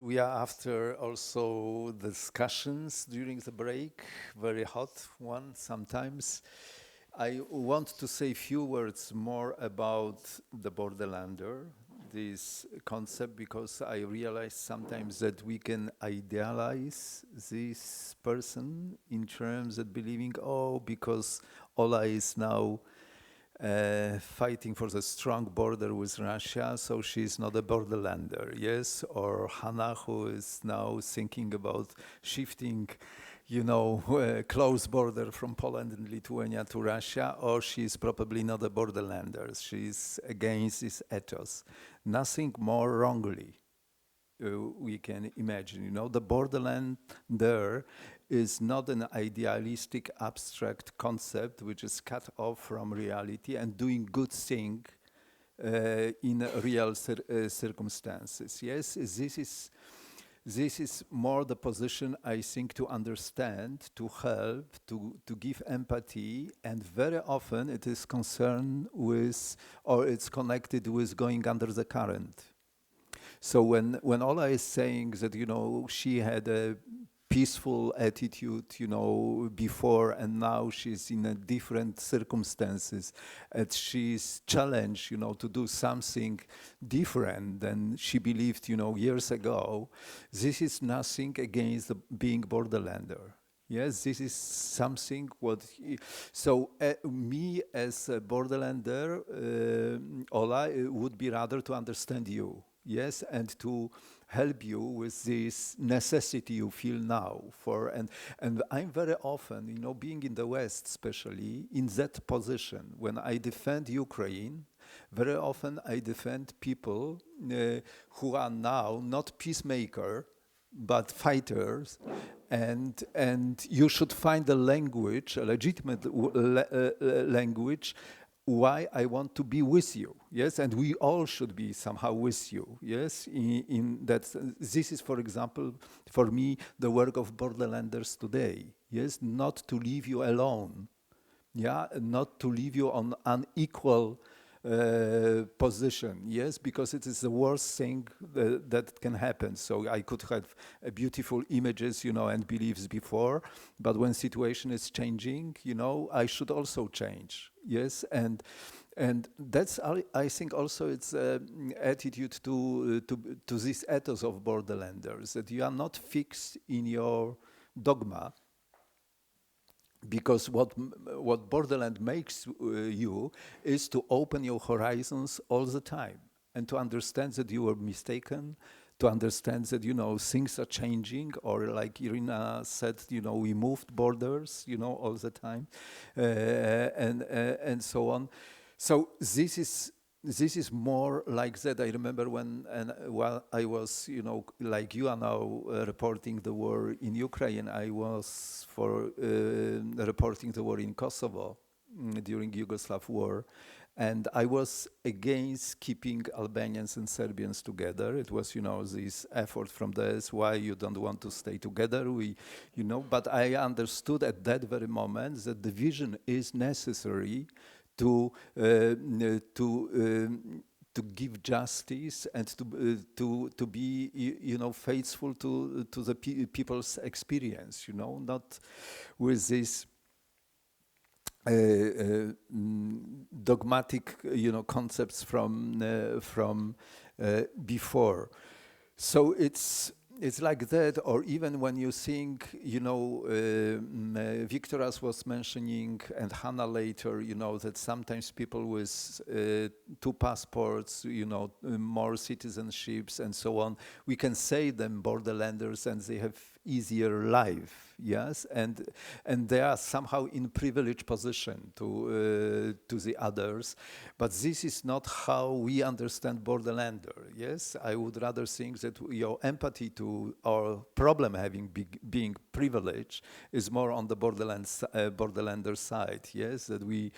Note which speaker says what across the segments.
Speaker 1: We are after also discussions during the break, very hot one sometimes. I want to say a few words more about the borderlander, this concept, because I realize sometimes that we can idealize this person in terms of believing, oh, because Ola is now fighting for the strong border with Russia, so she's not a borderlander, yes? Or Hannah, who is now thinking about shifting, close border from Poland and Lithuania to Russia, or she's probably not a borderlander. She's against this ethos. Nothing more wrongly we can imagine. The borderland there is not an idealistic abstract concept which is cut off from reality and doing good thing in real circumstances. Yes, this is more the position, I think, to understand, to help, to give empathy, and very often it is concerned with, or it's connected with going under the current. So when Ola is saying that she had a peaceful attitude before, and now she's in a different circumstances, and she's challenged to do something different than she believed years ago, this is nothing against being borderlander. Yes, this is something what. So me as a borderlander, Ola, would be rather to understand you. Yes, and to help you with this necessity you feel now for, and I'm very often, being in the West, especially in that position when I defend Ukraine. Very often I defend people who are now not peacemaker but fighters, and you should find a language, a legitimate language, why I want to be with you. Yes, and we all should be somehow with you. Yes, in that. This is, for example, for me, the work of borderlanders today. Yes, not to leave you alone. Yeah, not to leave you on unequal position. Yes, because it is the worst thing that can happen. So I could have beautiful images, and beliefs before, but when situation is changing, I should also change. Yes, and that's I think also it's attitude to this ethos of borderlanders, that you are not fixed in your dogma, because what borderland makes you is to open your horizons all the time and to understand that you were mistaken, to understand that things are changing, or like Irina said, we moved borders all the time, and so on. So this is more like that. I remember while I was, like you are now reporting the war in Ukraine, I was for reporting the war in Kosovo during Yugoslav war. And I was against keeping Albanians and Serbians together. It was, this effort from this, why you don't want to stay together. But I understood at that very moment that division is necessary to give justice and to be faithful to the people's experience, not with this dogmatic concepts from before. So it's like that. Or even when you think, Victoras was mentioning, and Hannah later, that sometimes people with two passports, more citizenships and so on, we can say them borderlanders and they have easier life. Yes, and they are somehow in privileged position to the others, but this is not how we understand borderlander. Yes, I would rather think that your empathy to our problem being privileged is more on the borderlander side. Yes, that we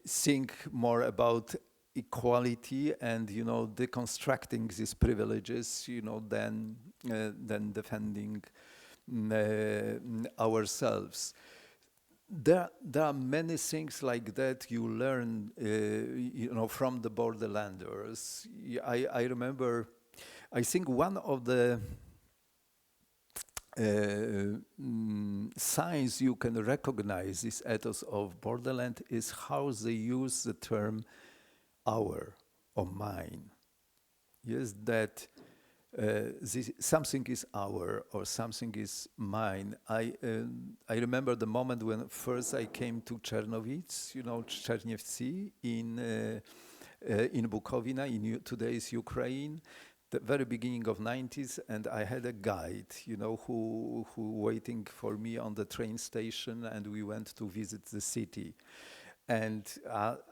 Speaker 1: think more about equality and deconstructing these privileges, than defending ourselves. There are many things like that you learn, from the borderlanders. I remember I think one of the signs you can recognize this ethos of borderland is how they use the term our or mine. Yes, that something is our or something is mine. I remember the moment when first I came to Czernowitz, Czerniewcy in Bukovina, today's Ukraine, the very beginning of 90s, and I had a guide, who waiting for me on the train station, and we went to visit the city. And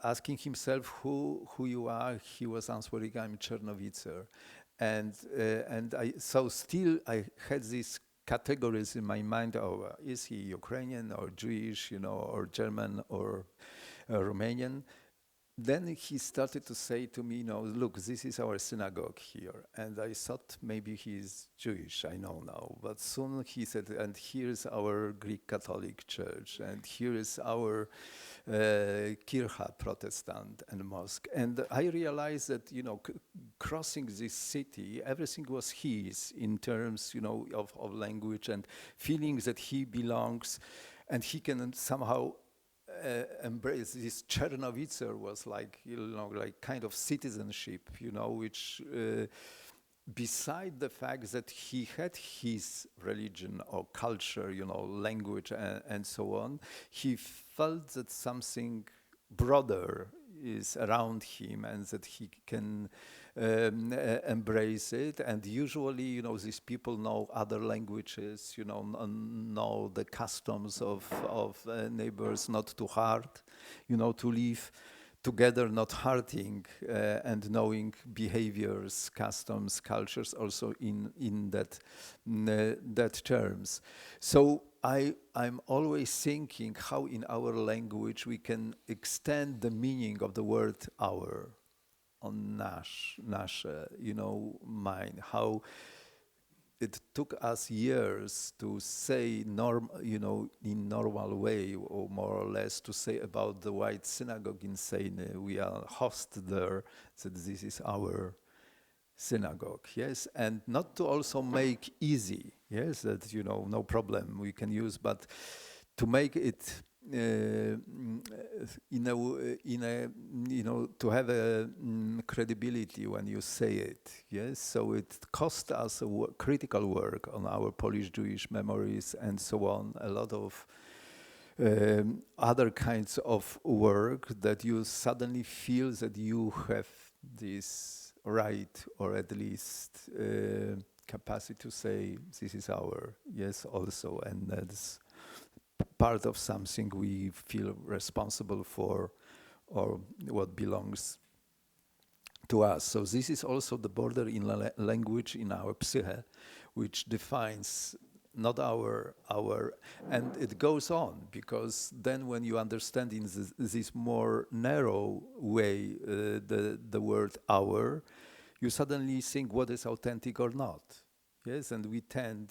Speaker 1: asking himself who you are, he was answering, I'm Czernowitzer. And so still I had these categories in my mind of is he Ukrainian or Jewish, or German or Romanian. Then he started to say to me, look, this is our synagogue here. And I thought maybe he's Jewish, I know now. But soon he said, and here's our Greek Catholic Church, and here is our Kircha Protestant and mosque. And I realized that, crossing this city, everything was his in terms, of language and feeling that he belongs, and he can somehow embrace this. Czernowitzer was like kind of citizenship, which beside the fact that he had his religion or culture, language and so on, he felt that something broader is around him and that he can embrace it. And usually, these people know other languages, know the customs of neighbors, not too hard, to live together, not hurting, and knowing behaviors, customs, cultures also in that terms. So I'm always thinking how in our language we can extend the meaning of the word our on nasze, mine, how it took us years to say in normal way, or more or less, to say about the white synagogue in Seine. We are host there, that this is our synagogue, yes, and not to also make easy, yes, that no problem we can use, but to make it to have a credibility when you say it, yes. So it cost us critical work on our Polish Jewish memories and so on. A lot of other kinds of work that you suddenly feel that you have this right, or at least capacity to say this is our, yes, also, and that's part of something we feel responsible for, or what belongs to us. So this is also the border in language in our psyche, which defines not our, and it goes on, because then when you understand in this more narrow way the word our, you suddenly think what is authentic or not. Yes, and we tend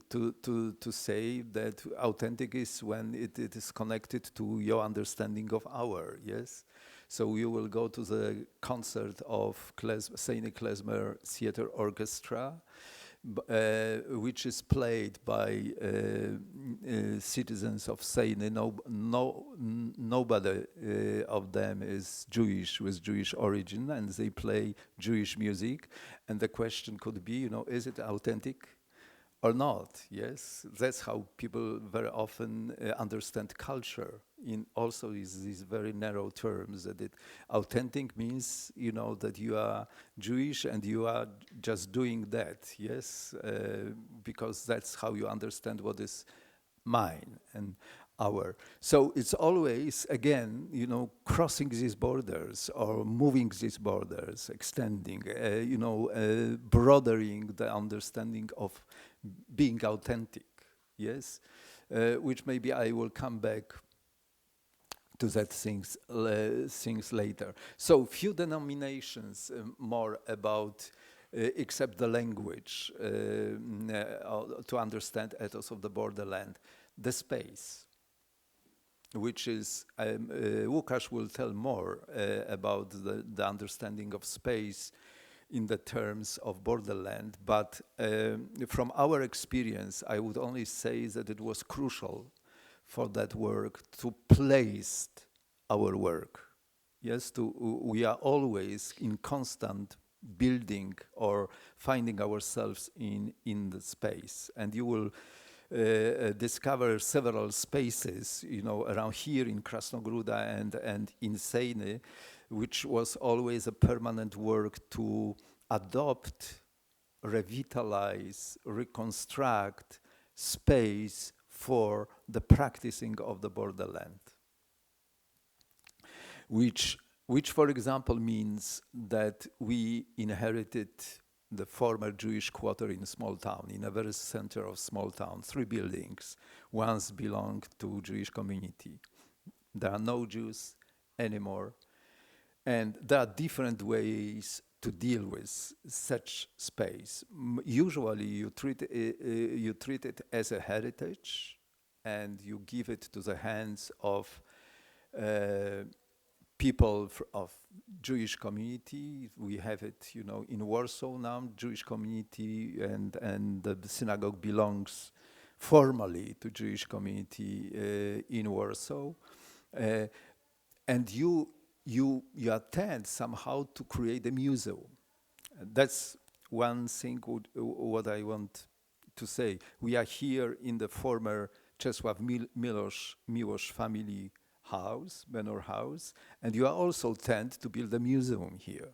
Speaker 1: to say that authentic is when it is connected to your understanding of our, yes? So you will go to the concert of Seine Klezmer Theatre Orchestra, which is played by citizens of Seine. Nobody of them is Jewish, with Jewish origin, and they play Jewish music. And the question could be, is it authentic or not? Yes, that's how people very often understand culture. In also these very narrow terms, that authentic means, that you are Jewish and you are just doing that, yes, because that's how you understand what is mine and our. So it's always, again, crossing these borders or moving these borders, extending, broadening the understanding of being authentic, yes, which maybe I will come back to that things later. So few denominations more about, except the language, to understand ethos of the borderland, the space, which is, Łukasz will tell more about the understanding of space in the terms of borderland, but from our experience, I would only say that it was crucial for that work to place our work. Yes, we are always in constant building or finding ourselves in the space, and you will discover several spaces, around here in Krasnogruda and in Sejny, which was always a permanent work to adopt, revitalize, reconstruct space for the practicing of the borderland, which for example means that we inherited the former Jewish quarter in a small town, in a very center of small town, 3 buildings once belonged to Jewish community. There are no Jews anymore, and there are different ways to deal with such space. Usually you treat it as a heritage, and you give it to the hands of people of Jewish community. We have it, in Warsaw now, Jewish community, and the synagogue belongs formally to Jewish community in Warsaw, and you attend somehow to create a museum. That's one thing what I want to say. We are here in the former Czesław Miłosz family house, manor house, and you are also tend to build a museum here.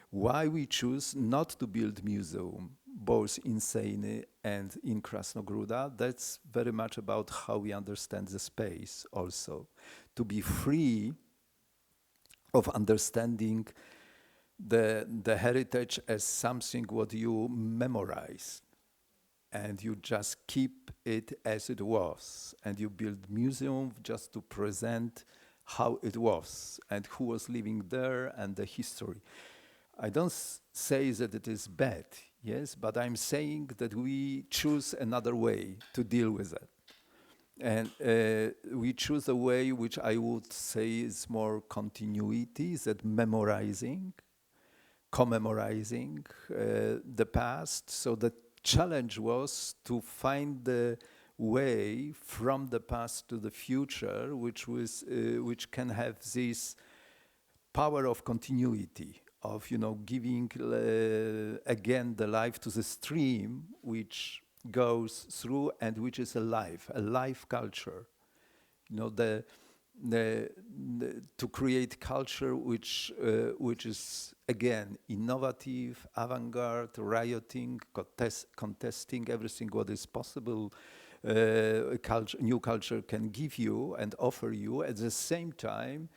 Speaker 1: Why we choose not to build museum both in Sejny and in Krasnogruda, that's very much about how we understand the space also. To be free of understanding the heritage as something what you memorize, and you just keep it as it was, and you build museum just to present how it was and who was living there and the history. I don't say that it is bad, yes, but I'm saying that we choose another way to deal with it. And we choose a way which I would say is more continuity, that memorizing, commemorizing the past. So the challenge was to find the way from the past to the future, which can have this power of continuity, of giving again the life to the stream which goes through and which is a life culture. To create culture which is again innovative, avant-garde, rioting, contesting everything what is possible. New culture can give you and offer you at the same time.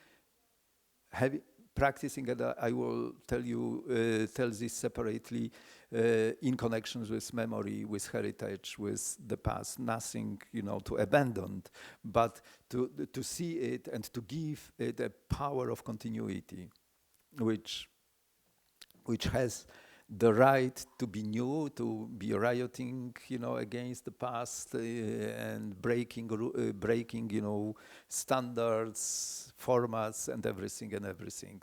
Speaker 1: Practicing, and I will tell this separately, in connections with memory, with heritage, with the past. Nothing, to abandon, but to see it and to give it a power of continuity, which has the right to be new, to be rioting, against the past and breaking, standards, formats, and everything.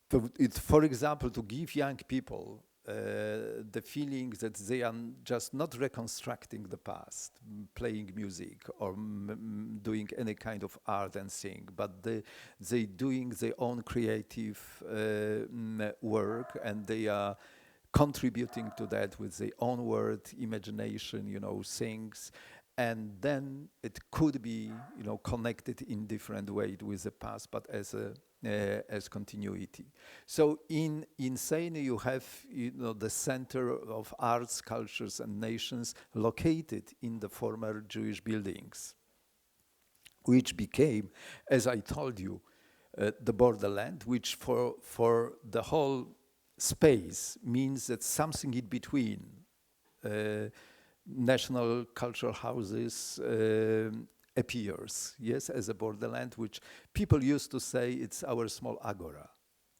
Speaker 1: For example, to give young people the feeling that they are just not reconstructing the past, playing music or doing any kind of art and thing, but they doing their own creative work, and they are contributing to that with their own word, imagination, things. And then it could be, connected in different way with the past, but as continuity. So in Sejny you have, the center of arts, cultures, and nations located in the former Jewish buildings, which became, as I told you, the borderland, which for the whole space means that something in between. National cultural houses appears, yes, as a borderland, which people used to say it's our small agora.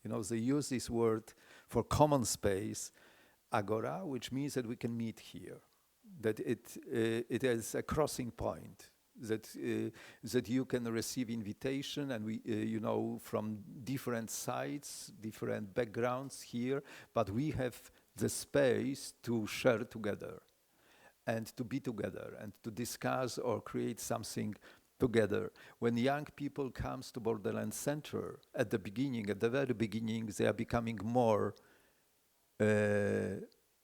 Speaker 1: They use this word for common space, agora, which means that we can meet here, that it is a crossing point, that you can receive invitation, and we, you know, from different sides, different backgrounds here, but we have the space to share together and to be together and to discuss or create something together. When young people comes to Borderland Center at the beginning, at the very beginning, they are becoming more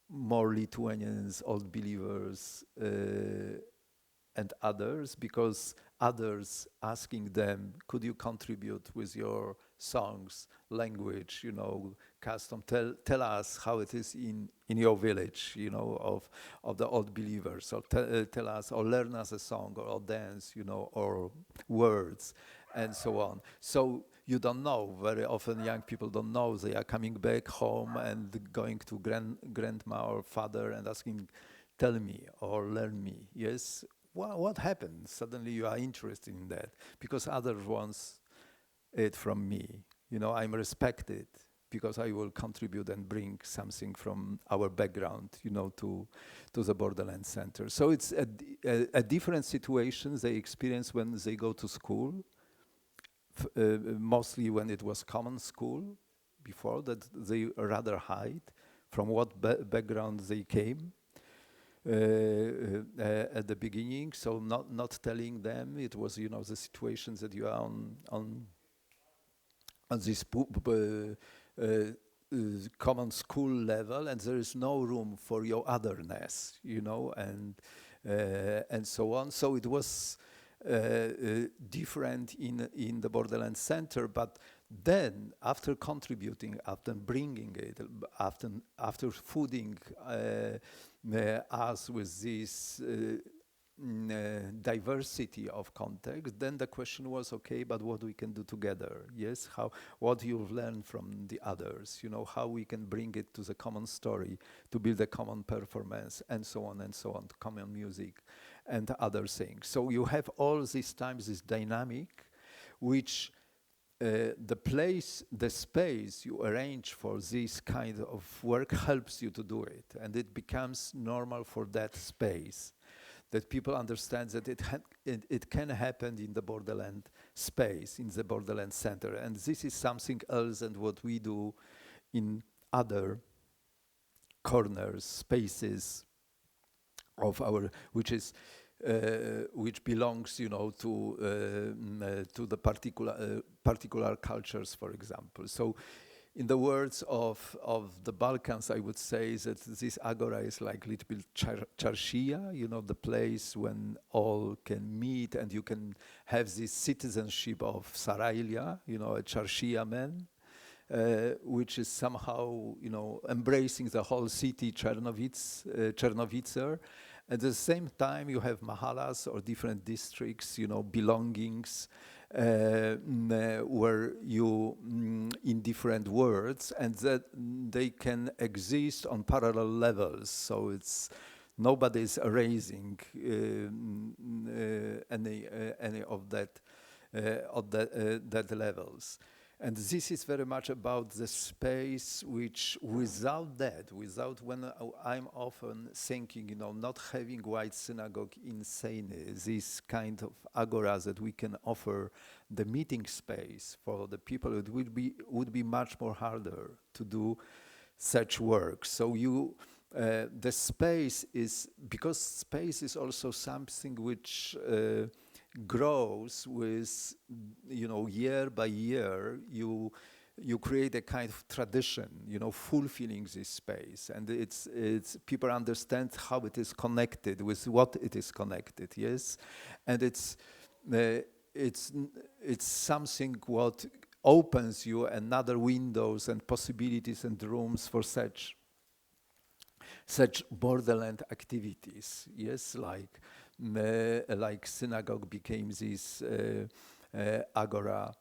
Speaker 1: more Lithuanians, old believers, and others, because others asking them, could you contribute with your songs, language, you know, custom, tell us how it is in your village, you know, of the old believers, or tell us, or learn us a song, or dance, you know, or words, and so on. So you don't know, very often young people don't know, they are coming back home and going to grandma or father and asking, tell me or learn me, yes? What happened? Suddenly you are interested in that because others wants it from me. You know, I'm respected because I will contribute and bring something from our background, you know, to the Borderland Center. So it's a different situations they experience when they go to school, mostly when it was common school before, that they rather hide from what background they came. At the beginning, so not telling them. It was, you know, the situations that you are on this common school level, and there is no room for your otherness, you know, and so on. So it was different in the Borderland Center, but then after contributing, after bringing it, after fooding us with this diversity of context, then the question was, okay, but what we can do together? Yes, what you've learned from the others, you know, how we can bring it to the common story, to build a common performance, and so on, common music and other things. So you have all these times this dynamic, which the space you arrange for this kind of work helps you to do it, and it becomes normal for that space, that people understand that it can happen in the Borderland space, in the Borderland Center, and this is something else than what we do in other corners, spaces of our, which belongs, you know, to the particular cultures, for example. So, in the words of the Balkans, I would say that this agora is like little bit czarshia, you know, the place when all can meet and you can have this citizenship of Sarailia, you know, a czarshia man, which is somehow, you know, embracing the whole city, Czernowitzer. At the same time, you have mahalas or different districts, you know, belongings, where you, in different words, and that they can exist on parallel levels. So it's nobody is erasing any of that levels. And this is very much about the space which, without when I'm often thinking, you know, not having white synagogue in Seine, this kind of agora that we can offer the meeting space for the people, it would be much more harder to do such work. So the space is, because space is also something which grows with, you know, year by year, you create a kind of tradition, you know, fulfilling this space, and it's people understand how it is connected with what it is connected, yes, and it's something what opens you another windows and possibilities and rooms for such borderland activities, yes, like synagogue became this agora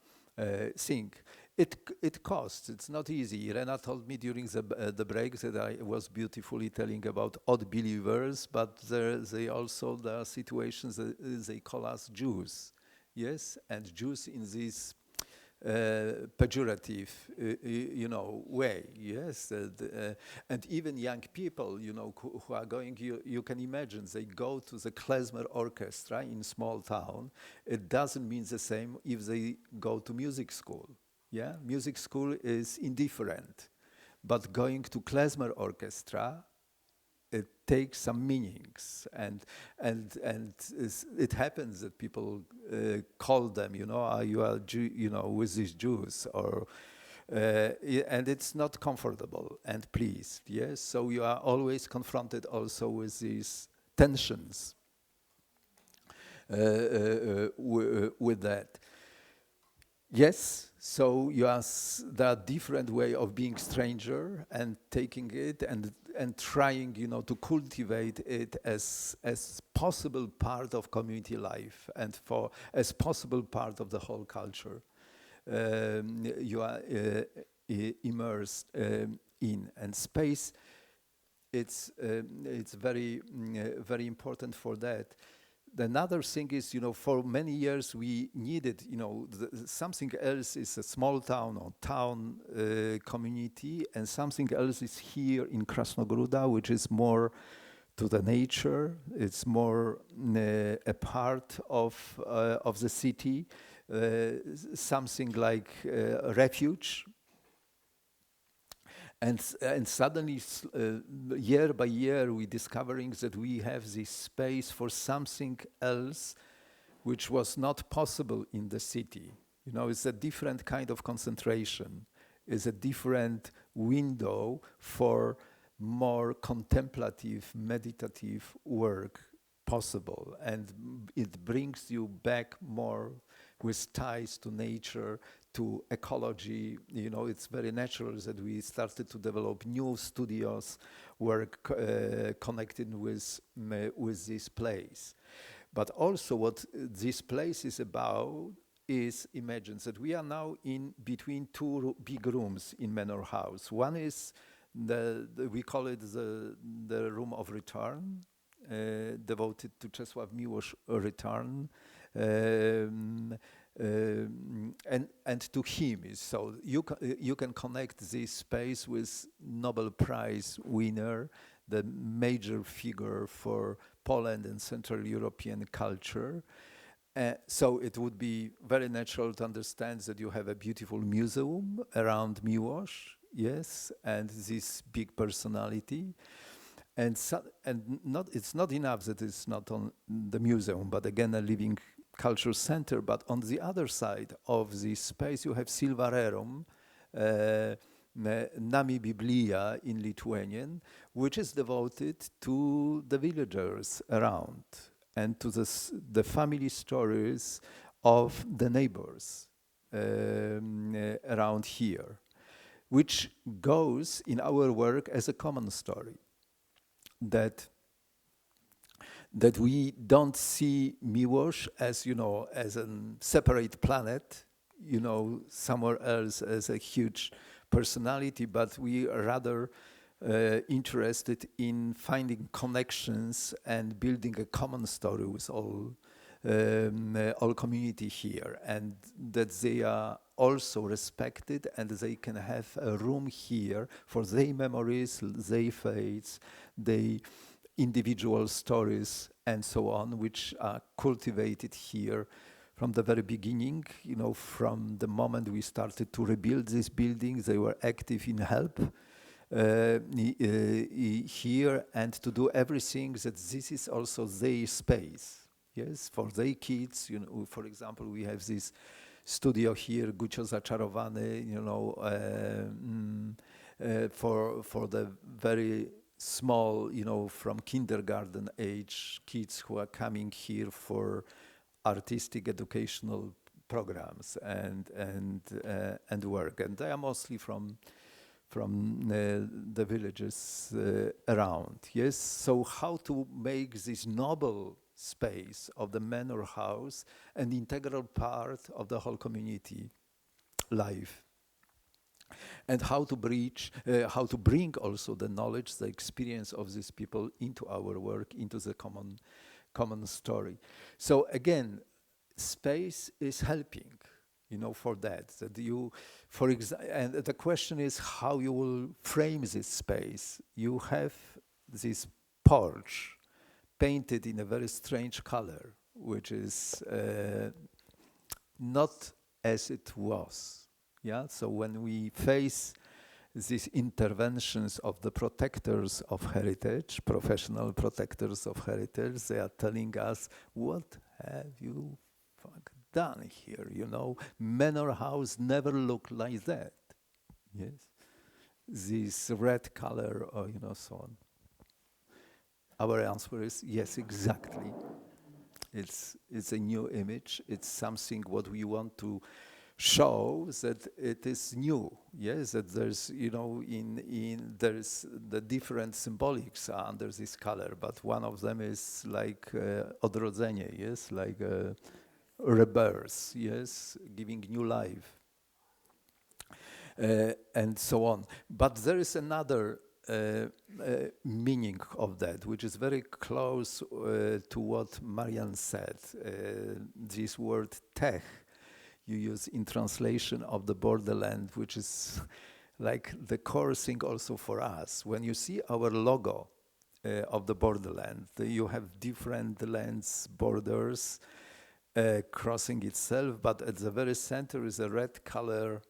Speaker 1: thing. It costs. It's not easy. Irena told me during the break that I was beautifully telling about odd believers, but there are situations that they call us Jews, yes, and Jews in this pejorative, way. Yes, and even young people, who are going. You can imagine they go to the klezmer orchestra in small town. It doesn't mean the same if they go to music school. Yeah, music school is indifferent, but going to klezmer orchestra, it takes some meanings, and it happens that people call them, you are Jew, with these Jews, or and it's not comfortable and pleased. Yes, so you are always confronted also with these tensions with that. Yes, so there are different way of being stranger and taking it and trying, to cultivate it as possible part of community life and as possible part of the whole culture. You are immersed in, and space. It's very very important for that. Another thing is, for many years we needed, something else is a small town or town community, and something else is here in Krasnogruda, which is more to the nature. It's more a part of the city, something like a refuge. And suddenly, year by year, we're discovering that we have this space for something else, which was not possible in the city. It's a different kind of concentration. It's a different window for more contemplative, meditative work possible, and it brings you back more with ties to nature, to ecology. It's very natural that we started to develop new studios work connected with this place. But also what this place is about is, imagine that we are now in between two big rooms in Manor House. One is we call it the room of return, devoted to Czesław Miłosz return. And to him, so you can connect this space with Nobel Prize winner, the major figure for Poland and Central European culture. So it would be very natural to understand that you have a beautiful museum around Miłosz, yes, and this big personality. And it's not enough that it's not on the museum, but again a living culture center. But on the other side of this space, you have Silvarerum, Nami Biblia in Lithuanian, which is devoted to the villagers around and to the family stories of the neighbors around here, which goes in our work as a common story. That we don't see Miłosz as, as a separate planet, somewhere else as a huge personality, but we are rather interested in finding connections and building a common story with all community here, and that they are also respected and they can have a room here for their memories, their faiths, their individual stories, and so on, which are cultivated here from the very beginning. From the moment we started to rebuild these buildings, they were active in help here, and to do everything that this is also their space. Yes, for their kids. For example, we have this studio here, Gucio Zaczarowany, for the very small, from kindergarten age kids who are coming here for artistic educational programs and work, and they are mostly from the villages around. Yes, so how to make this noble space of the manor house an integral part of the whole community life, and how to bring also the knowledge, the experience of these people into our work, into the common story. So again, space is helping. for that you, for example, and the question is how you will frame this space. You have this porch painted in a very strange color, which is not as it was. Yeah. So when we face these interventions of the protectors of heritage, professional protectors of heritage, they are telling us, what have you done here? Manor house never looked like that. Yes. This red color, or so on. Our answer is yes, exactly. It's a new image. It's something what we want to show that it is new. Yes, that there's there's the different symbolics under this color, but one of them is like odrodzenie. Yes, like rebirth. Yes, giving new life, and so on. But there is another meaning of that, which is very close to what Marian said. This word tech you use in translation of the borderland, which is like the core thing also for us. When you see our logo of the borderland, you have different lands, borders crossing itself, but at the very center is a red color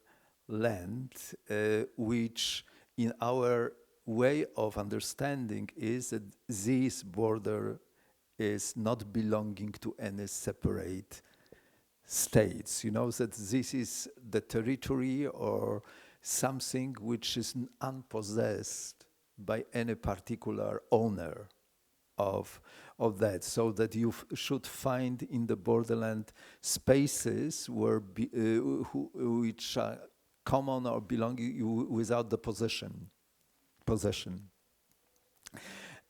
Speaker 1: land, which in our way of understanding is that this border is not belonging to any separate states. That this is the territory or something which is unpossessed by any particular owner of that, so that you should find in the borderland spaces where which are common or belonging without the possession.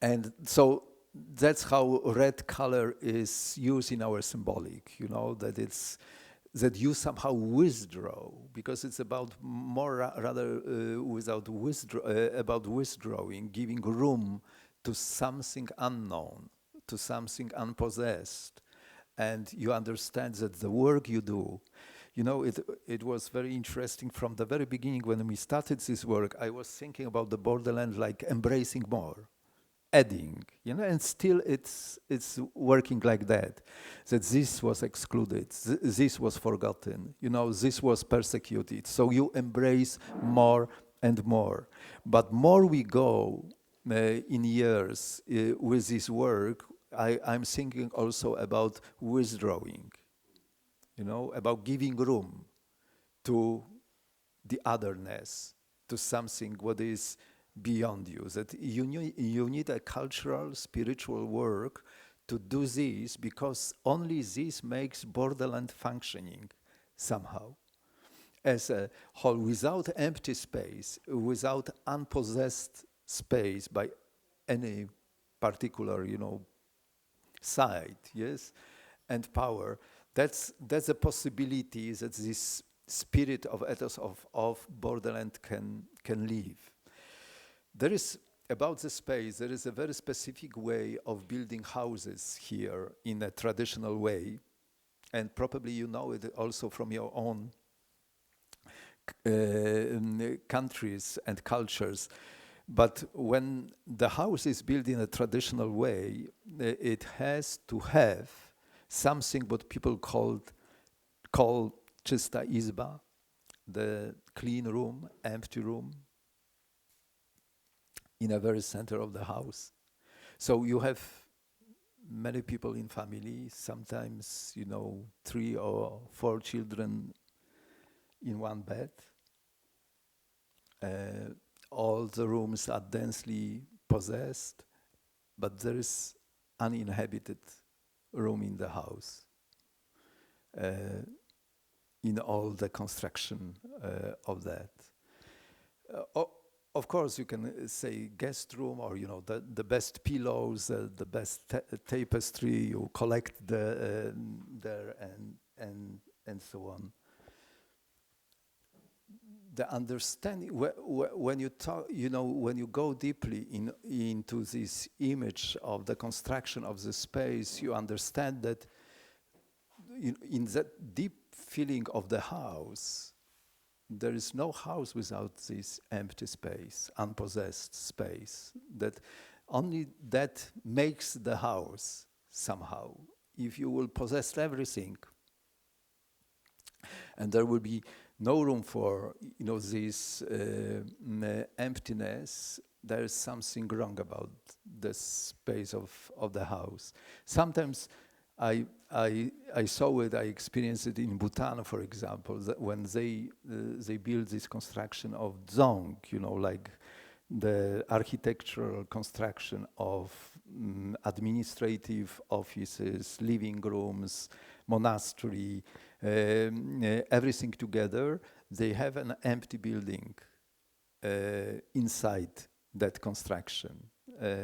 Speaker 1: And so that's how red color is used in our symbolic, that you somehow withdraw, because it's about more rather about withdrawing, giving room to something unknown, to something unpossessed. And you understand that the work you do, it was very interesting from the very beginning when we started this work. I was thinking about the borderland like embracing more, adding, and still it's working like that. That this was excluded, this was forgotten, this was persecuted. So you embrace more and more. But more we go in years with this work, I'm thinking also about withdrawing. About giving room to the otherness, to something what is beyond you. That you need a cultural, spiritual work to do this, because only this makes borderland functioning somehow as a whole, without empty space, without unpossessed space by any particular, side, yes, and power. That's a possibility that this spirit of ethos of borderland can live. There is, about the space, there is a very specific way of building houses here in a traditional way, and probably you know it also from your own countries and cultures. But when the house is built in a traditional way, it has to have something what people call czysta izba, the clean room, empty room, in a very center of the house. So you have many people in family, sometimes 3 or 4 children in one bed. All the rooms are densely possessed, but there is uninhabited room in the house, in all the construction of that. Of course, you can say guest room, or the best pillows, the best tapestry you collect there and so on. The understanding when you talk, when you go deeply into this image of the construction of the space, you understand that in that deep feeling of the house, there is no house without this empty space, unpossessed space. That only that makes the house somehow. If you will possess everything, and there will be no room for this emptiness, there is something wrong about the space of the house. Sometimes I saw it, I experienced it in Bhutan, for example, that when they build this construction of dzong, like the architectural construction of administrative offices, living rooms, monastery, everything together. They have an empty building inside that construction,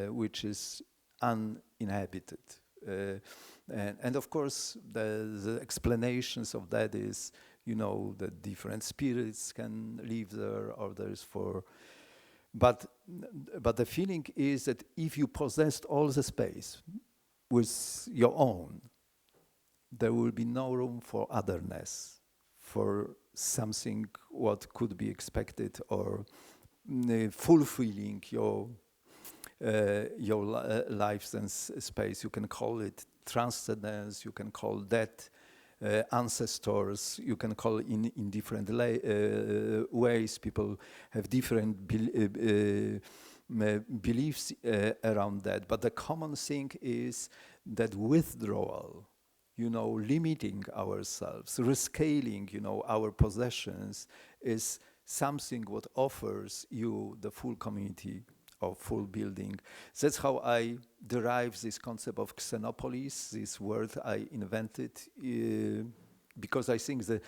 Speaker 1: which is uninhabited. And of course, the explanations of that is, that different spirits can live there, or there's but the feeling is that if you possessed all the space with your own, there will be no room for otherness, for something what could be expected, or fulfilling your lives and space. You can call it transcendence, you can call that ancestors, you can call in different ways. People have different beliefs around that. But the common thing is that withdrawal, limiting ourselves, rescaling, our possessions, is something what offers you the full community of full building. That's how I derive this concept of xenopolis, this word I invented, because I think the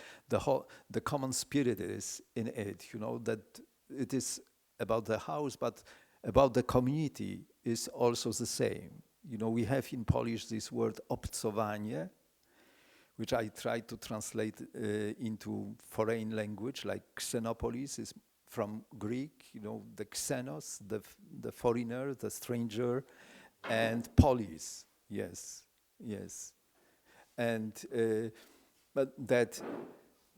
Speaker 1: common spirit is in it, that it is about the house, but about the community is also the same. We have in Polish this word obcowanie, which I tried to translate into foreign language, like xenopolis is from Greek, the xenos, the foreigner, the stranger, and polis, yes. And but that,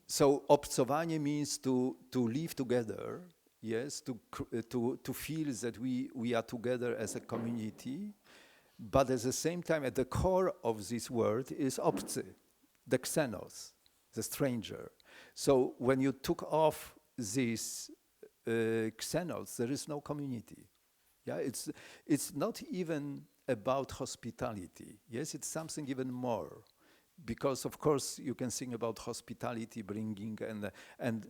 Speaker 1: so obcowanie means to live together, yes, to feel that we are together as a community, but at the same time, at the core of this word is obcy, the xenos, the stranger. So when you took off this xenos, there is no community. Yeah, it's not even about hospitality. Yes, it's something even more, because of course you can think about hospitality, bringing and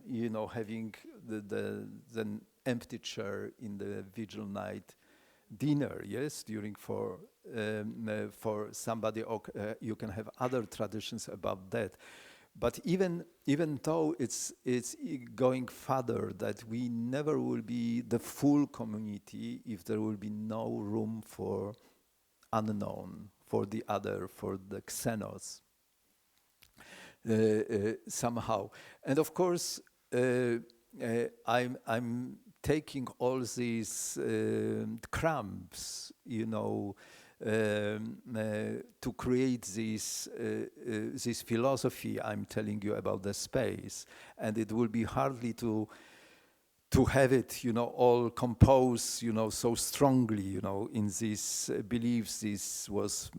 Speaker 1: having the empty chair in the vigil night dinner. Yes, during for somebody, or you can have other traditions about that. But even though it's going further, that we never will be the full community if there will be no room for unknown, for the other, for the xenos, somehow. And of course, I'm taking all these crumbs, to create this philosophy I'm telling you about the space, and it will be hardly to have it, all composed, so strongly, in these beliefs. This was,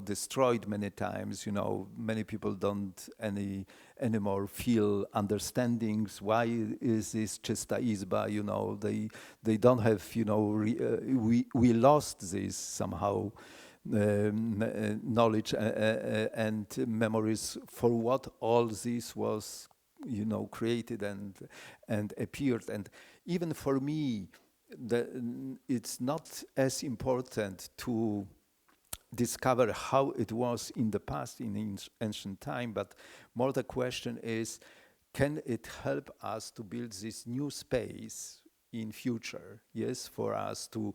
Speaker 1: destroyed many times. Many people don't anymore feel understandings. Why is this czysta izba? They don't have, we lost this somehow. Knowledge and memories for what all this was, created and appeared. And even for me, it's not as important to discover how it was in the past, in ancient time, but more the question is, can it help us to build this new space in future? Yes, for us to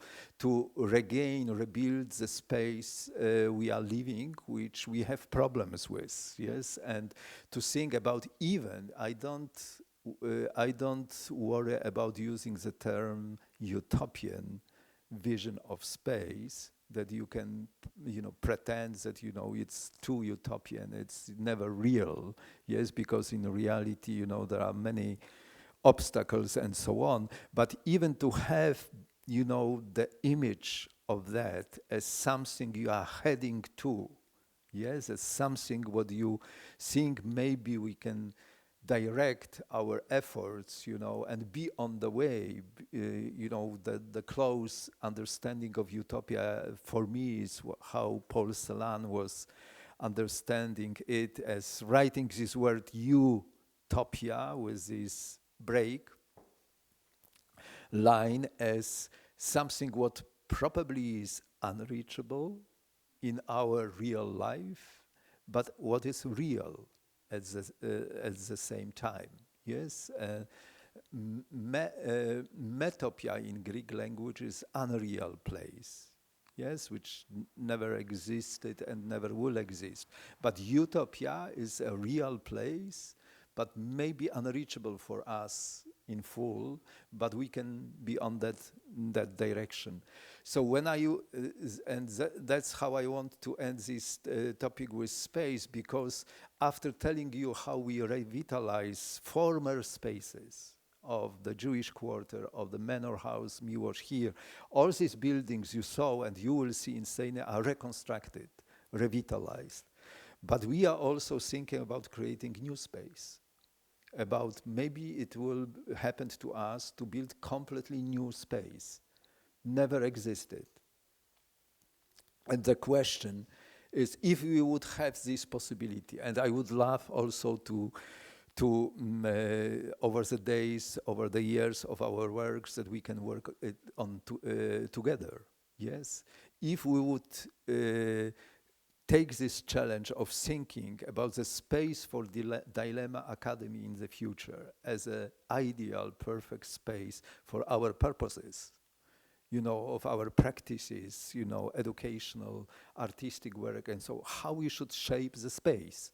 Speaker 1: rebuild the space we are living, which we have problems with. Yes, and to think about, even I don't worry about using the term utopian vision of space, that you can, pretend that, it's too utopian, it's never real, yes, because in reality, there are many obstacles and so on. But even to have, the image of that as something you are heading to, yes, as something what you think maybe we can direct our efforts, and be on the way. The close understanding of utopia for me is how Paul Celan was understanding it, as writing this word utopia with this break line as something what probably is unreachable in our real life, but what is real at the same time. Yes, metopia in Greek language is unreal place. Yes, which never existed and never will exist. But utopia is a real place, but maybe unreachable for us in full, but we can be on that direction. So when that's how I want to end this topic with space, because after telling you how we revitalize former spaces of the Jewish quarter, of the Manor House, Miłosz here, all these buildings you saw and you will see in Sejny are reconstructed, revitalized. But we are also thinking about creating new space, about maybe it will happen to us to build completely new space, never existed. And the question is, if we would have this possibility, and I would love also to over the days, over the years of our works, that we can work on together. Yes, if we would take this challenge of thinking about the space for Dilemma Academy in the future as an ideal, perfect space for our purposes, of our practices, educational, artistic work, and so how we should shape the space.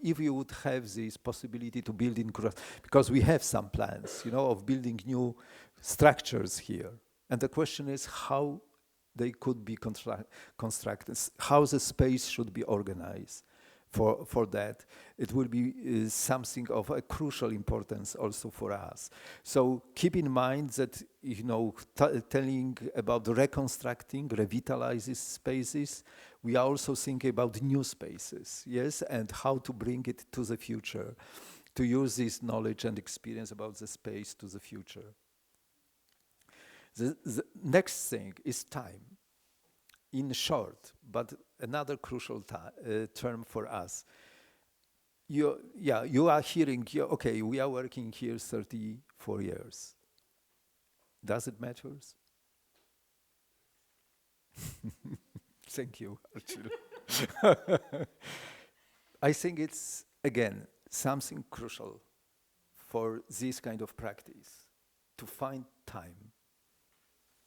Speaker 1: If we would have this possibility to build in Krasnogruda, because we have some plans, of building new structures here. And the question is how they could be constructed, how the space should be organized for that. It will be something of a crucial importance also for us. So keep in mind that, telling about reconstructing, revitalizing spaces, we are also thinking about new spaces, yes, and how to bring it to the future, to use this knowledge and experience about the space to the future. The next thing is time. In short, but another crucial term for us. You are hearing, okay, we are working here 34 years. Does it matter? Thank you, Archie. I think it's, again, something crucial for this kind of practice, to find time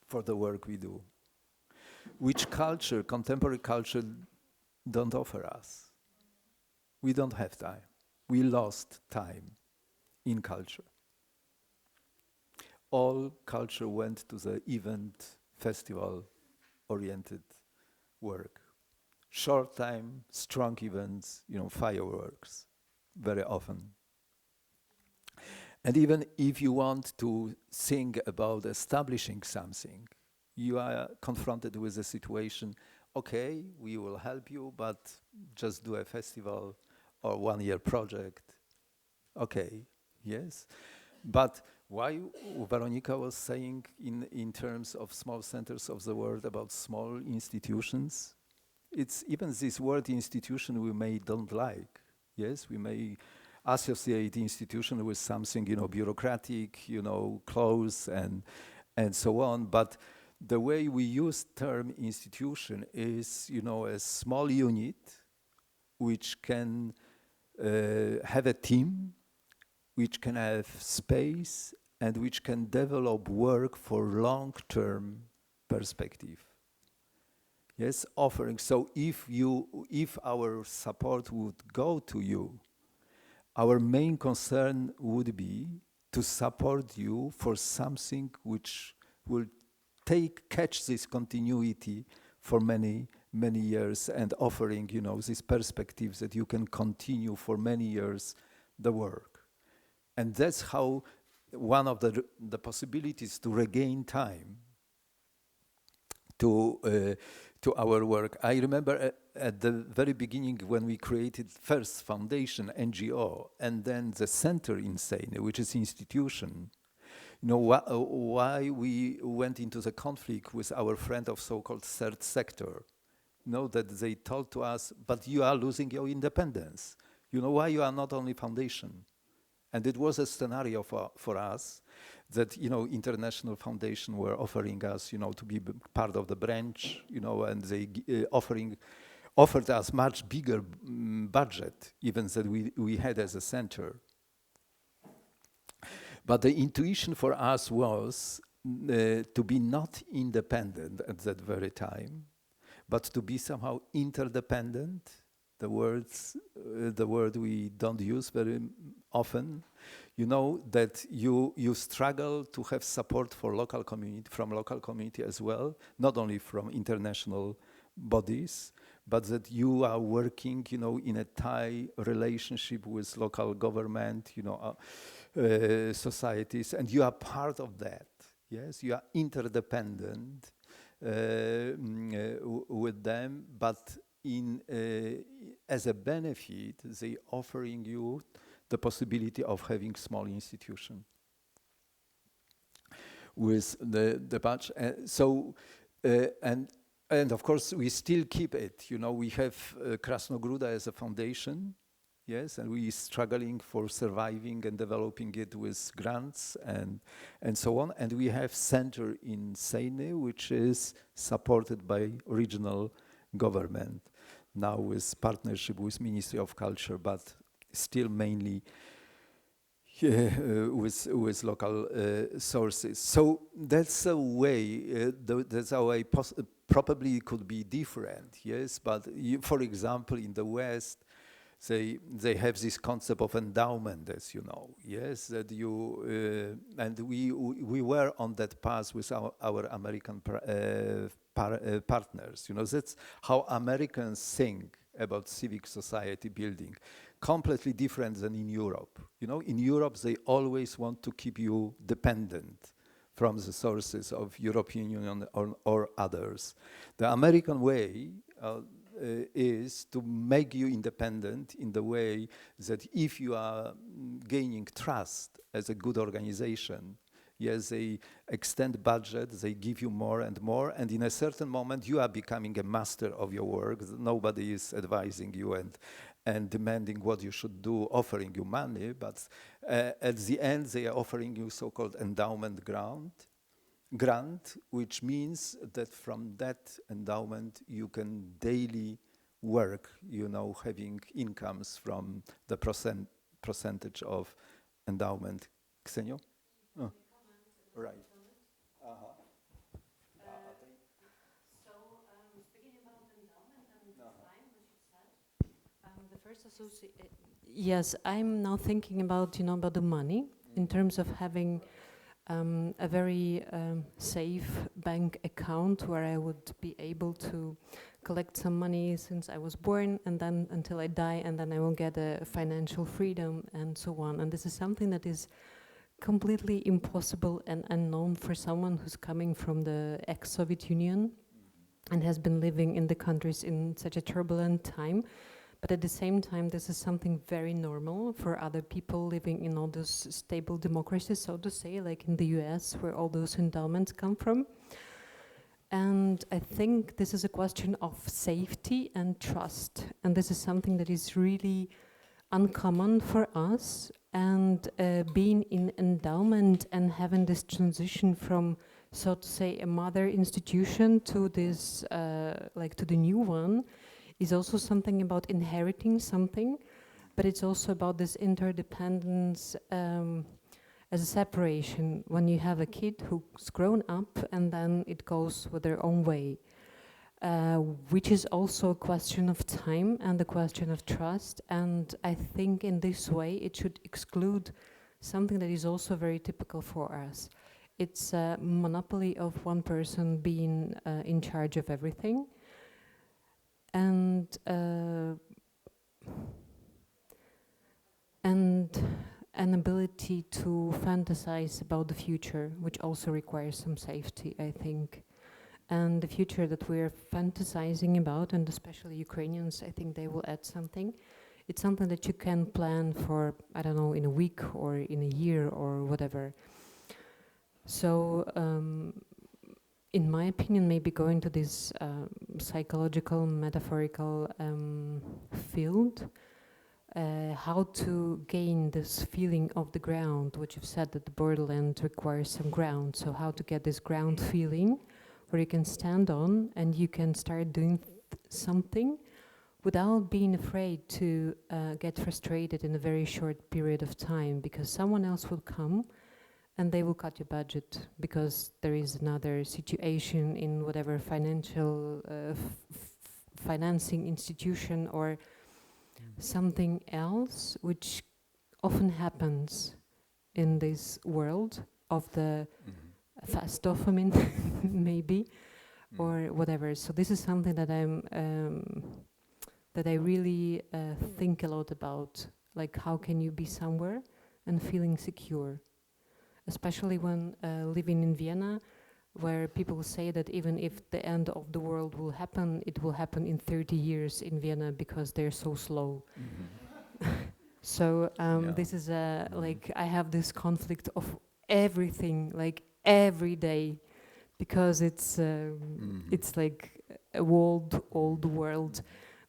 Speaker 1: for the work we do, which culture, contemporary culture, don't offer us. We don't have time. We lost time in culture. All culture went to the event, festival-oriented work. Short time, strong events, fireworks, very often. And even if you want to think about establishing something, you are confronted with a situation, okay, we will help you, but just do a festival or 1-year project. Okay, yes. But why Veronika was saying in terms of small centers of the world about small institutions, it's even this word institution we may don't like. Yes, we may associate institution with something, bureaucratic, close and so on. But the way we use term institution is, a small unit which can have a team, which can have space, and which can develop work for long-term perspective. Yes, offering. So if our support would go to you, our main concern would be to support you for something which will catch this continuity for many, many years and offering, you know, these perspectives that you can continue for many years the work. And that's how one of the possibilities to regain time to our work. I remember at the very beginning when we created first foundation, NGO, and then the center in Seine, which is institution. You know, why we went into the conflict with our friend of so-called third sector. You know, that they told to us, but you are losing your independence. You know why you are not only foundation? And it was a scenario for us that, you know, international foundation were offering us, you know, to be part of the branch, you know, and they offered us much bigger budget even than we had as a center. But the intuition for us was to be not independent at that very time, but to be somehow interdependent. The word we don't use very often. You know that you struggle to have support for local community, from local community as well, not only from international bodies, but that you are working, you know, in a tie relationship with local government, you know, societies, and you are part of that. Yes, you are interdependent with them, but as a benefit, they offering you the possibility of having small institution with the batch. And of course, we still keep it. You know, we have Krasnogruda as a foundation, yes, and we struggling for surviving and developing it with grants and so on. And we have center in Seine, which is supported by regional government, now with partnership with Ministry of Culture, but still mainly with local sources. So that's a way, that's how I probably could be different, yes, but for example, in the West, they have this concept of endowment, as you know, yes, that you, and we were on that path with our American partners. You know, that's how Americans think about civic society building. Completely different than in Europe. You know, in Europe, they always want to keep you dependent from the sources of European Union or others. The American way is to make you independent in the way that if you are gaining trust as a good organization, yes, they extend budget, they give you more, and in a certain moment you are becoming a master of your work. Nobody is advising you and demanding what you should do, offering you money, but at the end they are offering you so-called endowment grant, which means that from that endowment you can daily work, you know, having incomes from the percentage of endowment. Ksenio? Oh. Right.
Speaker 2: Speaking about endowment and time, which you said, the first yes, I'm now thinking about, you know, about the money in terms of having a very safe bank account where I would be able to collect some money since I was born and then until I die, and then I will get a financial freedom and so on. And this is something that is completely impossible and unknown for someone who's coming from the ex-Soviet Union and has been living in the countries in such a turbulent time. But at the same time, this is something very normal for other people living in all those stable democracies, so to say, like in the US, where all those endowments come from. And I think this is a question of safety and trust. And this is something that is really uncommon for us. And being in endowment and having this transition from, so to say, a mother institution to this, like to the new one, is also something about inheriting something, but it's also about this interdependence as a separation when you have a kid who's grown up and then it goes with their own way, which is also a question of time and a question of trust. And I think in this way it should exclude something that is also very typical for us. it's a monopoly of one person being in charge of everything, and an ability to fantasize about the future, which also requires some safety, I think. And the future that we're fantasizing about, and especially Ukrainians, I think they will add something. It's something that you can plan for, I don't know, in a week or in a year or whatever. So, in my opinion, maybe going to this psychological, metaphorical field, how to gain this feeling of the ground, which you've said that the borderland requires some ground. So how to get this ground feeling where you can stand on and you can start doing something without being afraid to get frustrated in a very short period of time, because someone else will come and they will cut your budget because there is another situation in whatever financial financing institution or something else, which often happens in this world of the fast dopamine, maybe, or whatever. So this is something that that I really think a lot about. Like, how can you be somewhere and feeling secure, especially when living in Vienna, where people say that even if the end of the world will happen, it will happen in 30 years in Vienna because they're so slow. So this is like, I have this conflict of everything, like every day, because it's like a old world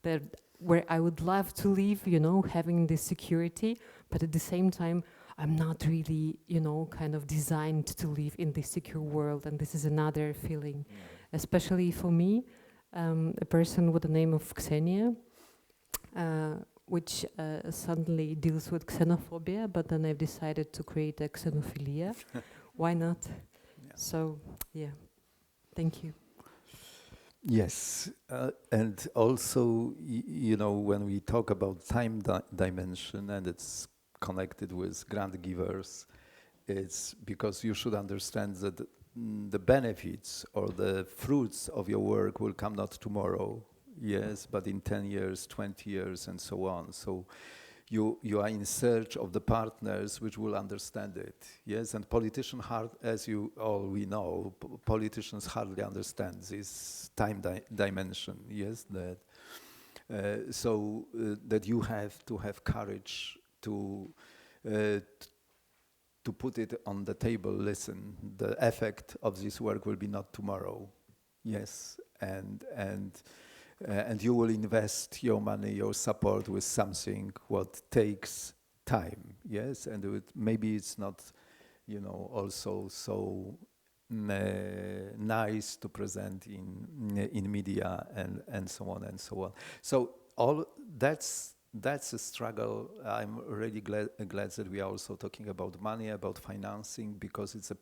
Speaker 2: that where I would love to live, you know, having this security, but at the same time, I'm not really, you know, kind of designed to live in this secure world, and this is another feeling, especially for me, a person with the name of Ksenia, which suddenly deals with xenophobia, but then I've decided to create a xenophilia. Why not?
Speaker 1: Yeah.
Speaker 2: So, yeah, thank you.
Speaker 1: Yes, and also, you know, when we talk about time dimension and it's connected with grant givers, it's because you should understand that the benefits or the fruits of your work will come not tomorrow, yes, but in 10 years, 20 years, and so on. So you are in search of the partners which will understand it, yes, and politicians, as we know, politicians hardly understand this time dimension, yes, that that you have to have courage to put it on the table. Listen, the effect of this work will be not tomorrow, yes, and you will invest your money, your support with something what takes time, yes, and maybe it's not, you know, also so nice to present in media and so on and so on. So all that's a struggle. I'm really glad that we are also talking about money, about financing, because it's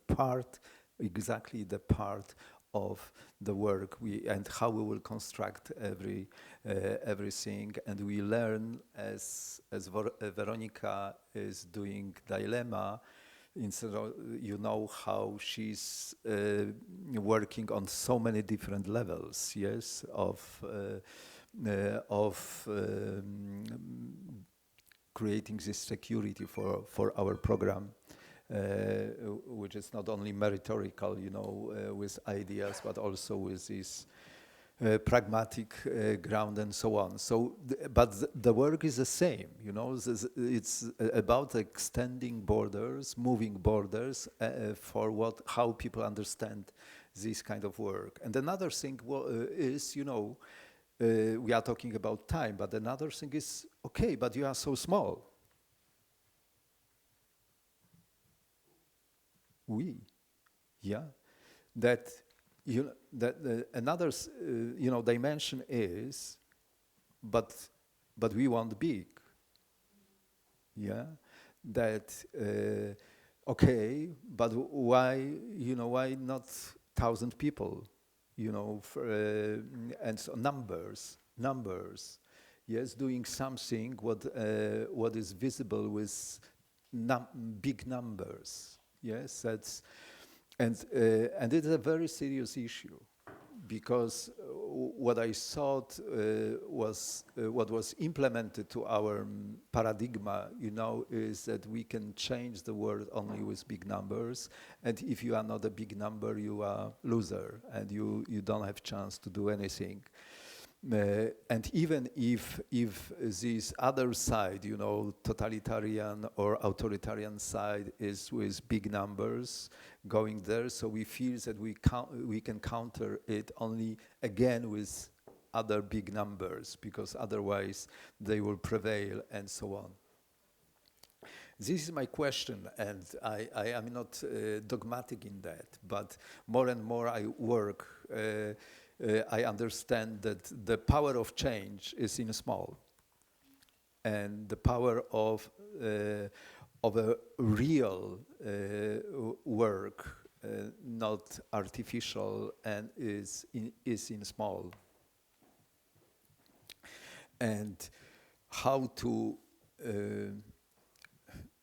Speaker 1: exactly the part of the work and how we will construct everything. And we learn as Veronica is doing Dilemma, instead of, you know, how she's working on so many different levels, yes, of creating this security for our program, which is not only meritorical, you know, with ideas, but also with this pragmatic ground and so on. So, but the work is the same, you know. It's about extending borders, moving borders for how people understand this kind of work. And another thing is, you know, we are talking about time, but another thing is, okay, but you are so small. That another you know, dimension is, but we want big, yeah. That okay, but why, you know, why not 1,000 people, you know, and so numbers, yes, doing something what is visible with big numbers, yes, And it's a very serious issue, because what I thought was what was implemented to our paradigm, is that we can change the world only with big numbers, and if you are not a big number, you are loser, and you don't have chance to do anything. And even if this other side, totalitarian or authoritarian side is with big numbers going there, so we feel that we can counter it only again with other big numbers, because otherwise they will prevail and so on. This is my question, and I am not dogmatic in that, but more and more I work, I understand that the power of change is in small, and the power of a real work, not artificial, and is in small. And how to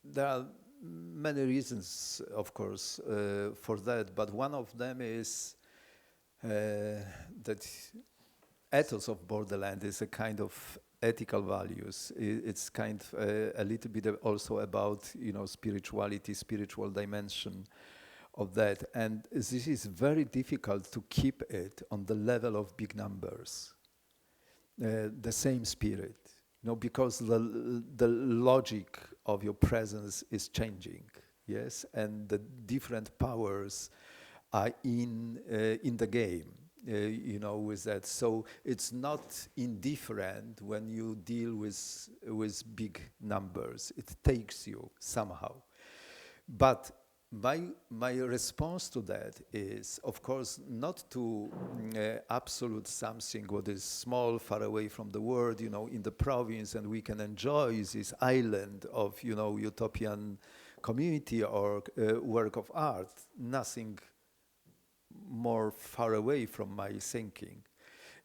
Speaker 1: there are many reasons, of course, for that, but one of them is that ethos of borderland is a kind of ethical values. It's kind of a little bit also about spirituality, spiritual dimension of that, and this is very difficult to keep it on the level of big numbers. The same spirit, because the logic of your presence is changing, yes, and the different powers are in the game, with that. So it's not indifferent when you deal with big numbers. It takes you somehow. But my response to that is, of course, not to absolute something what is small, far away from the world, in the province, and we can enjoy this island of, utopian community or work of art. Nothing more far away from my thinking.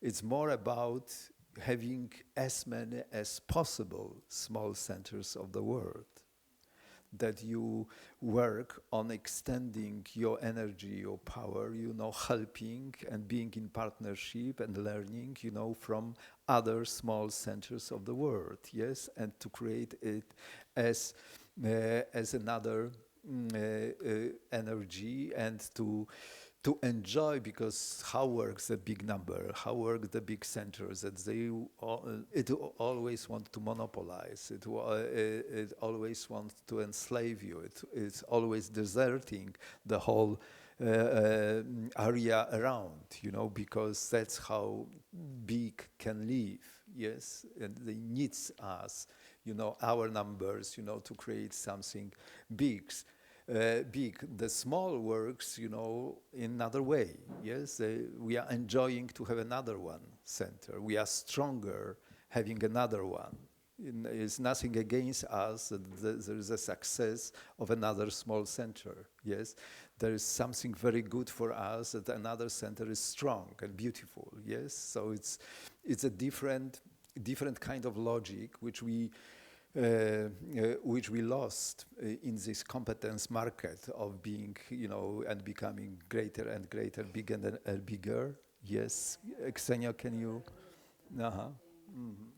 Speaker 1: It's more about having as many as possible small centers of the world, that you work on extending your energy, your power, helping and being in partnership and learning, from other small centers of the world, yes, and to create it as another energy, and to enjoy, because how works the big number, how work the big centers, that it always want to monopolize, it always wants to enslave you, it's always deserting the whole area around, because that's how big can live, yes, and they needs us, our numbers, to create something big. The small works, in another way. Yes, we are enjoying to have another one center. We are stronger having another one. It's nothing against us that there is a success of another small center. Yes, there is something very good for us that another center is strong and beautiful. Yes, so it's a different kind of logic which we lost in this competence market of being, and becoming greater and greater, bigger and bigger. Yes, Ksenia, can you? Uh-huh. Mm-hmm.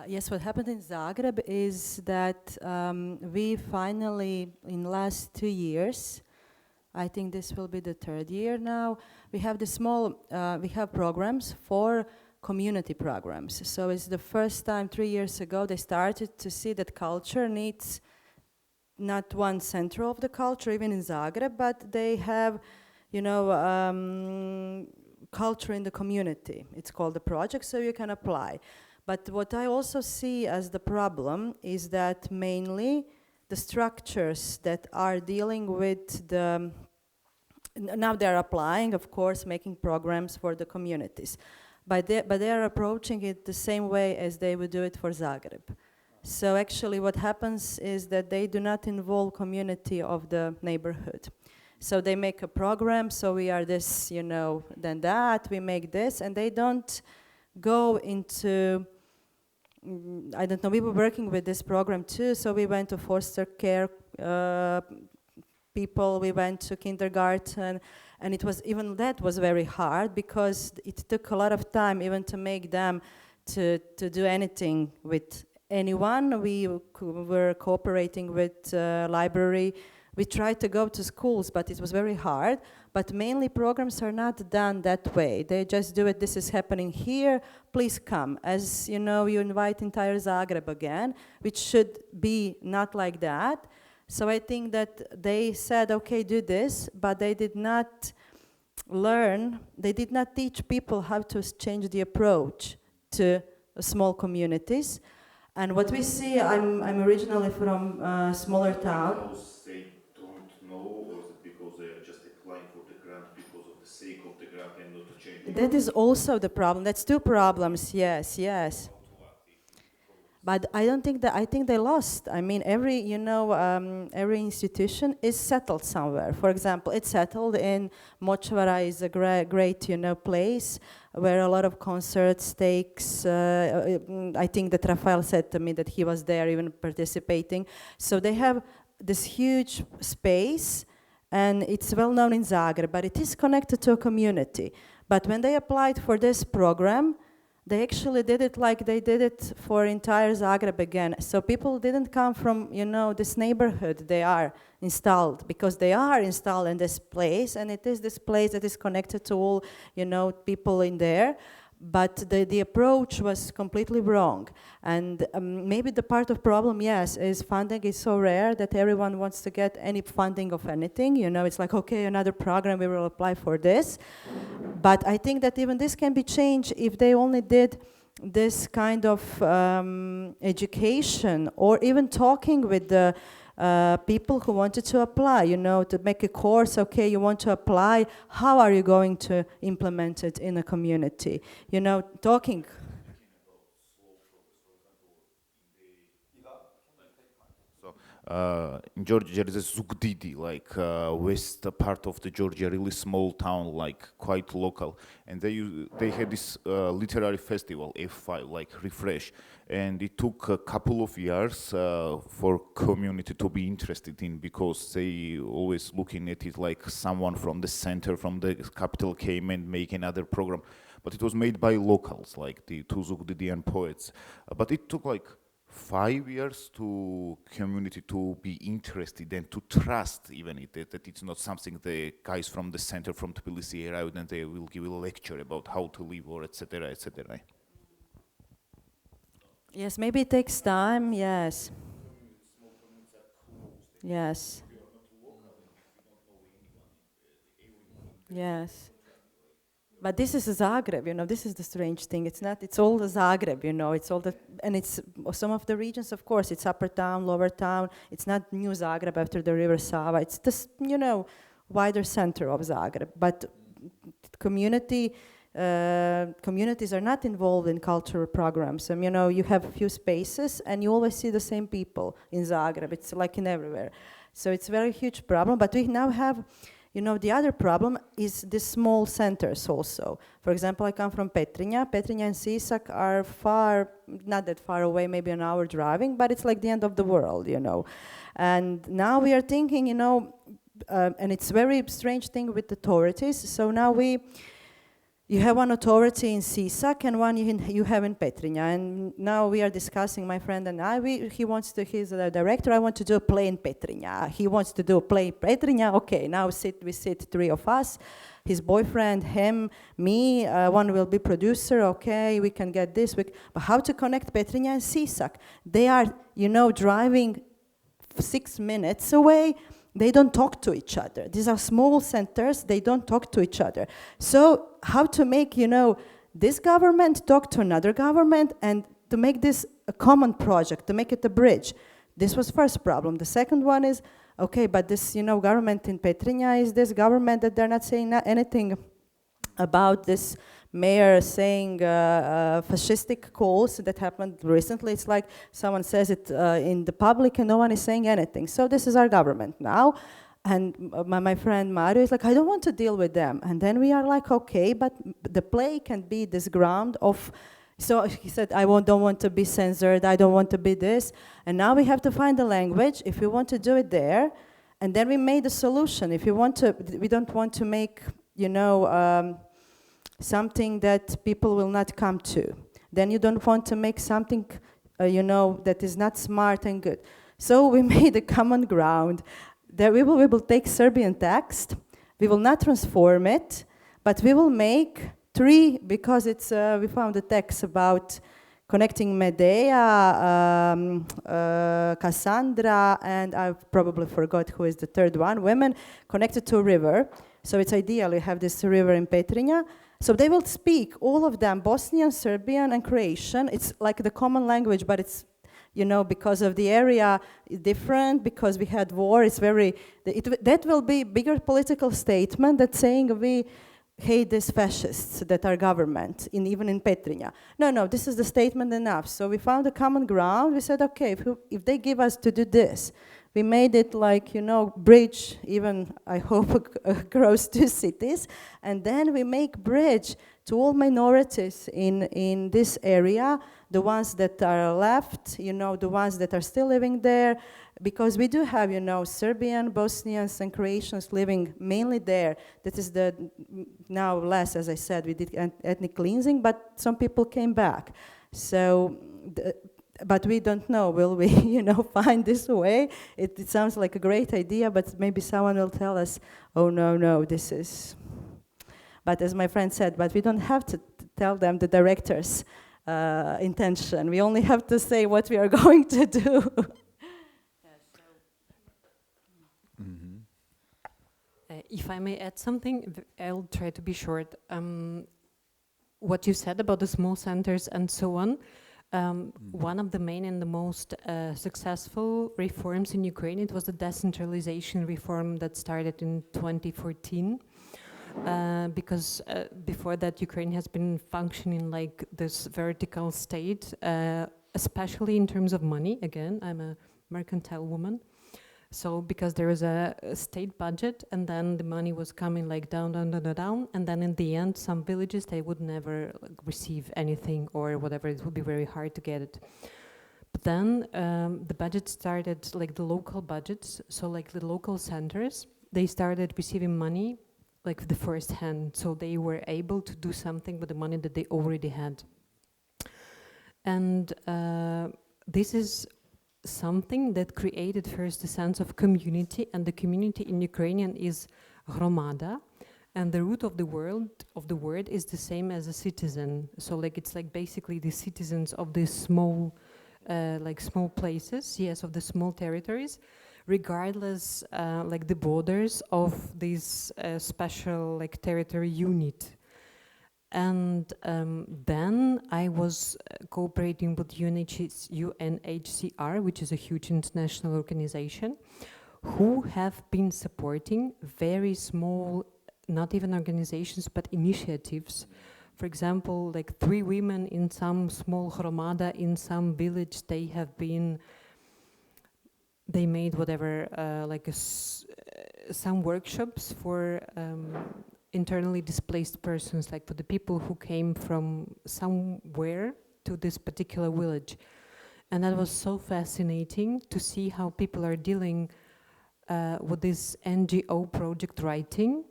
Speaker 3: Yes, what happened in Zagreb is that we finally, in last 2 years, I think this will be the 3rd year now, we have we have programs for community programs. So it's the first time 3 years ago they started to see that culture needs not one center of the culture, even in Zagreb, but they have, culture in the community. It's called the project, so you can apply. But what I also see as the problem is that mainly the structures that are dealing with now they're applying, of course, making programs for the communities. But they are approaching it the same way as they would do it for Zagreb. So actually what happens is that they do not involve community of the neighborhood. So they make a program, so we are this, then that, we make this, and they don't go into, I don't know, we were working with this program too, so we went to foster care people. We went to kindergarten, and it was even that was very hard because it took a lot of time even to make them to do anything with anyone. We were cooperating with library. We tried to go to schools, but it was very hard. But mainly programs are not done that way. They just do it, this is happening here, please come. As you know, you invite entire Zagreb again, which should be not like that. So I think that they said, okay, do this, but they did not learn, they did not teach people how to change the approach to small communities. And what we see, I'm originally from a smaller town.
Speaker 4: They don't know, or is it because they are just applying for the grant because of the sake of the grant and not to change?
Speaker 3: That is also the problem. That's two problems, yes, yes. But I don't think that, I think they lost. I mean, every, you know, every institution is settled somewhere. For example, it's settled in Močvara is a great, you know, place where a lot of concerts takes, I think that Rafael said to me that he was there even participating. So they have this huge space, and it's well known in Zagreb, but it is connected to a community. But when they applied for this program, they actually did it like they did it for entire Zagreb again. So people didn't come from, you know, this neighborhood. They are installed because they are installed in this place, and it is this place that is connected to all, you know, people in there. But the approach was completely wrong. And maybe the part of problem, yes, is funding is so rare that everyone wants to get any funding of anything. You know, it's like, okay, another program, we will apply for this. But I think that even this can be changed if they only did this kind of education, or even talking with the people who wanted to apply, you know, to make a course, okay, you want to apply, how are you going to implement it in a community? You know, talking.
Speaker 4: In Georgia there is a Zugdidi, like west part of the Georgia, really small town, like quite local, and they had this literary festival, F5, like Refresh, and it took a couple of years for community to be interested in, because they always looking at it like someone from the center, from the capital came and make another program, but it was made by locals, like the two Zugdidian poets, but it took like 5 years to community to be interested and to trust even that it's not something the guys from the center from Tbilisi arrived and they will give a lecture about how to live or etc. etc.
Speaker 3: Yes, maybe it takes time, yes. Yes. Yes. But this is Zagreb, you know, this is the strange thing. It's not, it's all the Zagreb, you know, it's all the, and it's some of the regions, of course, it's upper town, lower town, it's not new Zagreb after the river Sava, it's this, you know, wider center of Zagreb. But communities are not involved in cultural programs. You know, you have a few spaces and you always see the same people in Zagreb. It's like in everywhere. So it's a very huge problem, but we now have, you know, the other problem is the small centers also. For example, I come from Petrinja. Petrinja and Sisak are far, not that far away, maybe an hour driving, but it's like the end of the world, you know. And now we are thinking, you know, and it's a very strange thing with authorities. So now you have one authority in Sisak and one you have in Petrinja. And now we are discussing, my friend and I, he's the director, I want to do a play in Petrinja. He wants to do a play in Petrinja. Okay, now we sit three of us, his boyfriend, him, me, one will be producer, okay, we can get this. But how to connect Petrinja and Sisak? They are, you know, driving 6 minutes away. They don't talk to each other. These are small centers, they don't talk to each other. So how to make, you know, this government talk to another government and to make this a common project, to make it a bridge. This was first problem. The second one is, okay, but this, you know, government in Petrinja is this government that they're not saying anything about this mayor saying fascistic calls that happened recently. It's like someone says it in the public and no one is saying anything. So this is our government now. And my friend Mario is like, I don't want to deal with them. And then we are like, okay, but the play can be this ground of, so he said, don't want to be censored, I don't want to be this. And now we have to find a language, if we want to do it there, And then we made a solution. If you want to, we don't want to make, you know, something that people will not come to. Then you don't want to make something, you know, that is not smart and good. So we made a common ground that we will take Serbian text, we will not transform it, but we will make 3, because it's, we found a text about connecting Medea, Cassandra, and I probably forgot who is the third one, women connected to a river. So it's ideal, you have this river in Petrinja. So they will speak, all of them, Bosnian, Serbian, and Croatian. It's like the common language, but it's, you know, because of the area, different, because we had war, it's very, that will be bigger political statement that saying we hate these fascists that are government, even in Petrinja. No, this is the statement enough. So we found a common ground. We said, okay, if they give us to do this, we made it like, you know, bridge, even, I hope, across 2 cities. And then we make bridge to all minorities in this area, the ones that are left, you know, the ones that are still living there, because we do have, you know, Serbian, Bosnians, and Croatians living mainly there. That is the, now less, as I said, we did ethnic cleansing, but some people came back. So, but we don't know, will we, you know, find this way? It sounds like a great idea, but maybe someone will tell us, oh, no, this is... But as my friend said, but we don't have to tell them the director's intention. We only have to say what we are going to do.
Speaker 2: If I may add something, I'll try to be short. What you said about the small centers and so on, one of the main and the most successful reforms in Ukraine, it was the decentralization reform that started in 2014. Because before that, Ukraine has been functioning like this vertical state, especially in terms of money. Again, I'm a mercantile woman. So because there was a state budget, and then the money was coming like down, and then in the end, some villages, they would never receive anything or whatever. It would be very hard to get it. But then the budget started, like the local budgets, so like the local centers, they started receiving money like the first hand, so they were able to do something with the money that they already had. And this is something that created first a sense of community, and the community in Ukrainian is hromada, and the root of the word is the same as a citizen. So like it's like basically the citizens of these small, like small places, yes, of the small territories, regardless like the borders of this special like territory unit. And then I was cooperating with UNHCR, which is a huge international organization, who have been supporting very small, not even organizations, but initiatives. For example, like 3 women in some small hromada in some village, they made whatever, like some workshops for internally displaced persons, like for the people who came from somewhere to this particular village. And that was so fascinating to see how people are dealing with this NGO project writing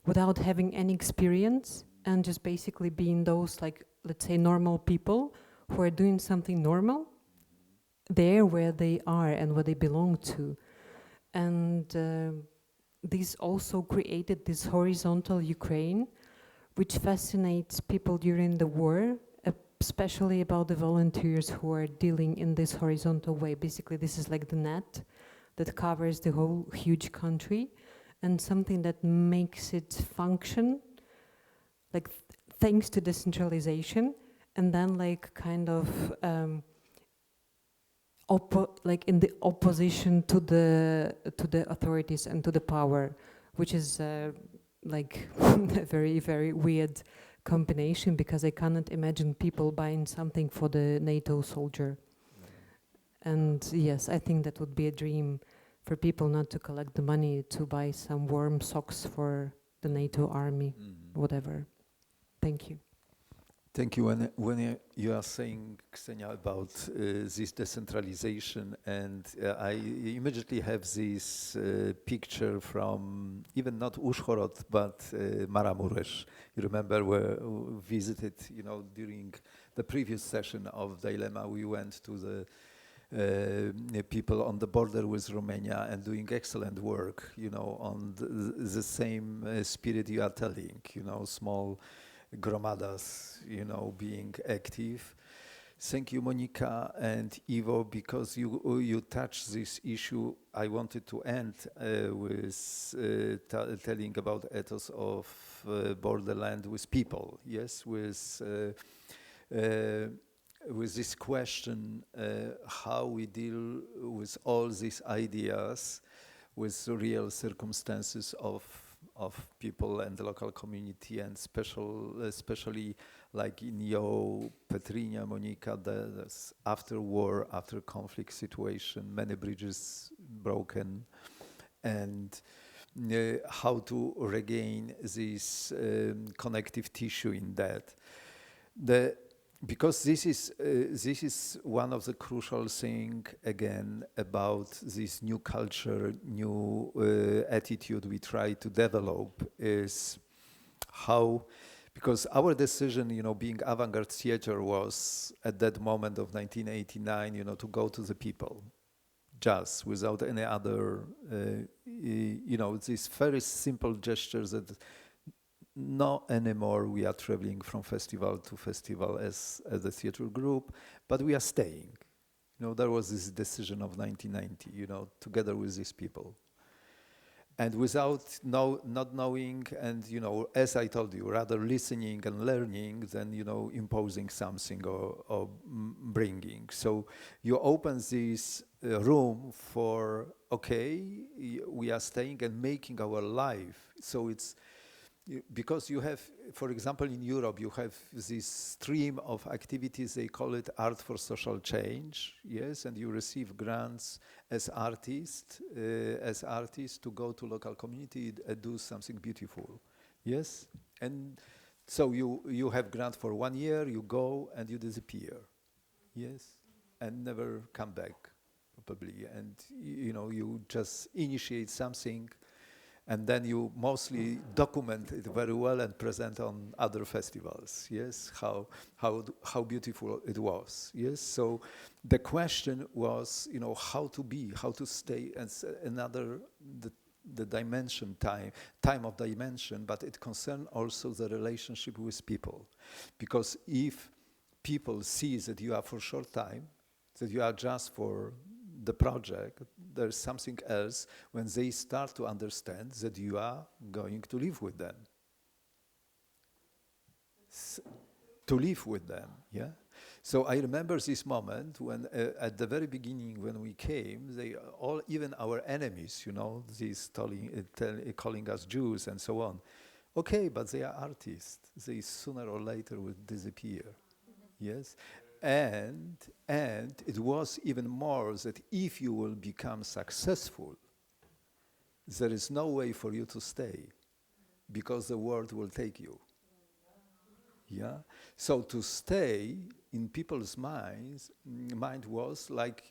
Speaker 2: without having any experience, and just basically being those, like, let's say, normal people who are doing something normal there where they are and where they belong to. And this also created this horizontal Ukraine, which fascinates people during the war, especially about the volunteers who are dealing in this horizontal way. Basically, this is like the net that covers the whole huge country, and something that makes it function, like thanks to decentralization, and then like kind of like in the opposition to the authorities and to the power, which is like a very, very weird combination, because I cannot imagine people buying something for the NATO soldier. And yes, I think that would be a dream for people not to collect the money to buy some warm socks for the NATO army, whatever. Thank you.
Speaker 1: Thank you. You are saying, Ksenia, about this decentralization, and I immediately have this picture from even not Uzhhorod, but Maramuresh. You remember where we visited, during the previous session of Dilemma, we went to the people on the border with Romania and doing excellent work, on the same spirit you are telling, small gromadas, being active. Thank you, Monica and Ivo, because you touched this issue. I wanted to end with telling about ethos of borderland with people. Yes, with this question, how we deal with all these ideas, with the real circumstances of people and the local community, and especially like in your Petrinia, Monica, there's after war, after conflict situation, many bridges broken, and how to regain this connective tissue in that. Because this is one of the crucial thing again about this new culture, new attitude we try to develop is how, because our decision, being avant-garde theater was at that moment of 1989, to go to the people, just without any other, these very simple gestures that. Not anymore we are traveling from festival to festival as a theater group, but we are staying. There was this decision of 1990, together with these people. And without not knowing and, as I told you, rather listening and learning than, imposing something or bringing. So you open this room for, okay, we are staying and making our life. So it's, because you have, for example, in Europe, you have this stream of activities, they call it art for social change, yes, and you receive grants as artists to go to local community and do something beautiful, yes? And so you have grant for 1 year, you go and you disappear, yes, and never come back, probably, and you just initiate something, and then you mostly document it very well and present on other festivals, yes, how beautiful it was, yes. So the question was, how to stay, and another, the dimension, time of dimension, but it concerned also the relationship with people. Because if people see that you are for short time, that you are just for the project, there's something else when they start to understand that you are going to live with them. To live with them, yeah? So I remember this moment when, at the very beginning when we came, they all, even our enemies, these calling us Jews and so on. Okay, but they are artists. They sooner or later will disappear, yes? And it was even more that if you will become successful, there is no way for you to stay, because the world will take you. Yeah. So to stay in people's mind was like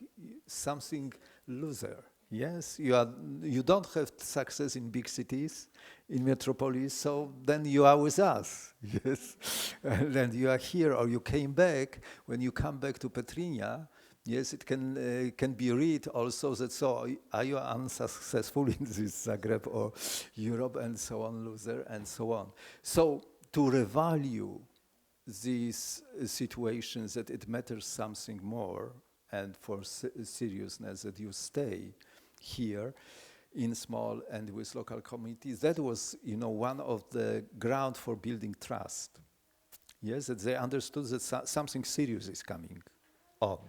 Speaker 1: something loser. Yes, you don't have success in big cities, in metropolis, so then you are with us. Yes, and then you are here, or you came back. When you come back to Petrinia, yes, it can be read also that, so are you unsuccessful in this Zagreb or Europe and so on, loser and so on. So to revalue these situations, that it matters something more, and for seriousness, that you stay here in small and with local communities. That was, one of the ground for building trust. Yes, that they understood that something serious is coming on.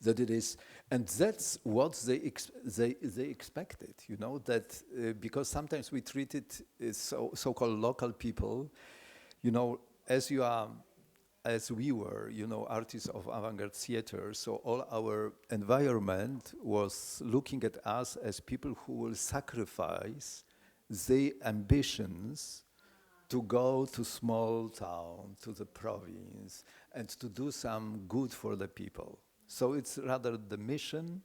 Speaker 1: That it is, and that's what they expected. That because sometimes we treated so-called local people, as we were, artists of avant-garde theater, so all our environment was looking at us as people who will sacrifice their ambitions to go to small town, to the province, and to do some good for the people. So it's rather the mission,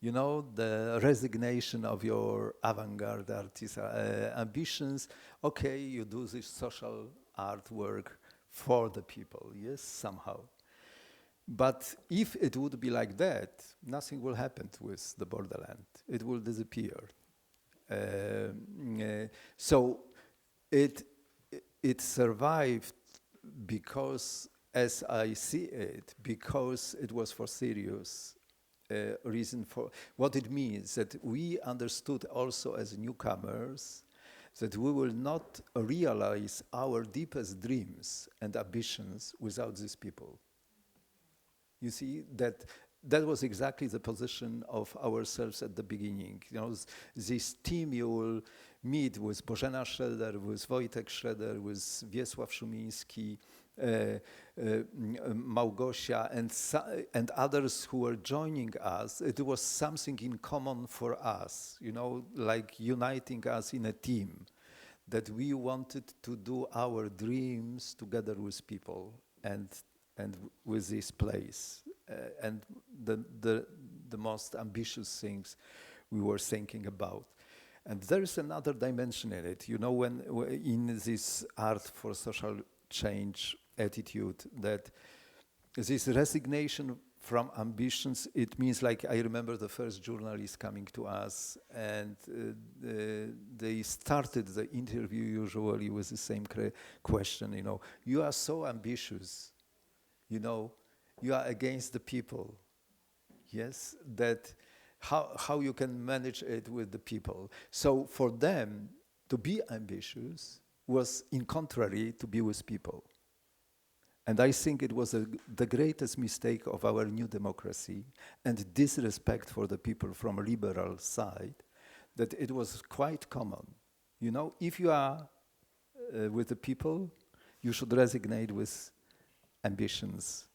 Speaker 1: you know, the resignation of your avant-garde artist ambitions. Okay, you do this social artwork for the people, yes, somehow. But if it would be like that, nothing will happen with the borderland. It will disappear. So it survived because, as I see it, because it was for serious reason. For what it means, that we understood also as newcomers that we will not realize our deepest dreams and ambitions without these people. You see, that was exactly the position of ourselves at the beginning. You know, this team you will meet with Bożena Schroeder, with Wojtek Schroeder, with Wiesław Szumiński, Małgosia, and others who were joining us. It was something in common for us, you know, like uniting us in a team, that we wanted to do our dreams together with people and with this place, and the most ambitious things we were thinking about. And there is another dimension in it, you know, when in this art for social change attitude, that this resignation from ambitions, it means, like, I remember the first journalist coming to us, and they started the interview usually with the same question, you know, you are so ambitious, you know, you are against the people. Yes, that how you can manage it with the people. So for them, to be ambitious was in contrary to be with people. And I think it was the greatest mistake of our new democracy and disrespect for the people from a liberal side, that it was quite common. You know, if you are with the people, you should resignate with ambitions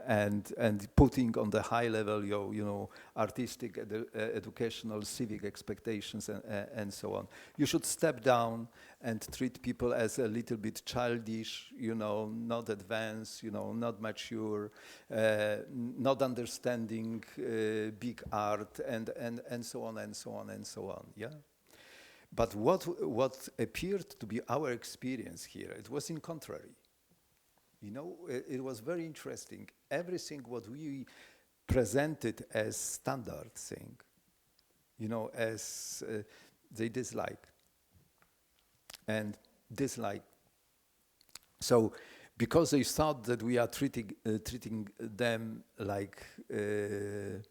Speaker 1: and putting on the high level your, you know, artistic, educational, civic expectations and so on. You should step down and treat people as a little bit childish, you know, not advanced, you know, not mature, not understanding big art, and so on and so on and so on. Yeah. But what appeared to be our experience here, it was in contrary. You know, it was very interesting. Everything what we presented as standard thing, you know, as they dislike and dislike. So, because they thought that we are treating them like the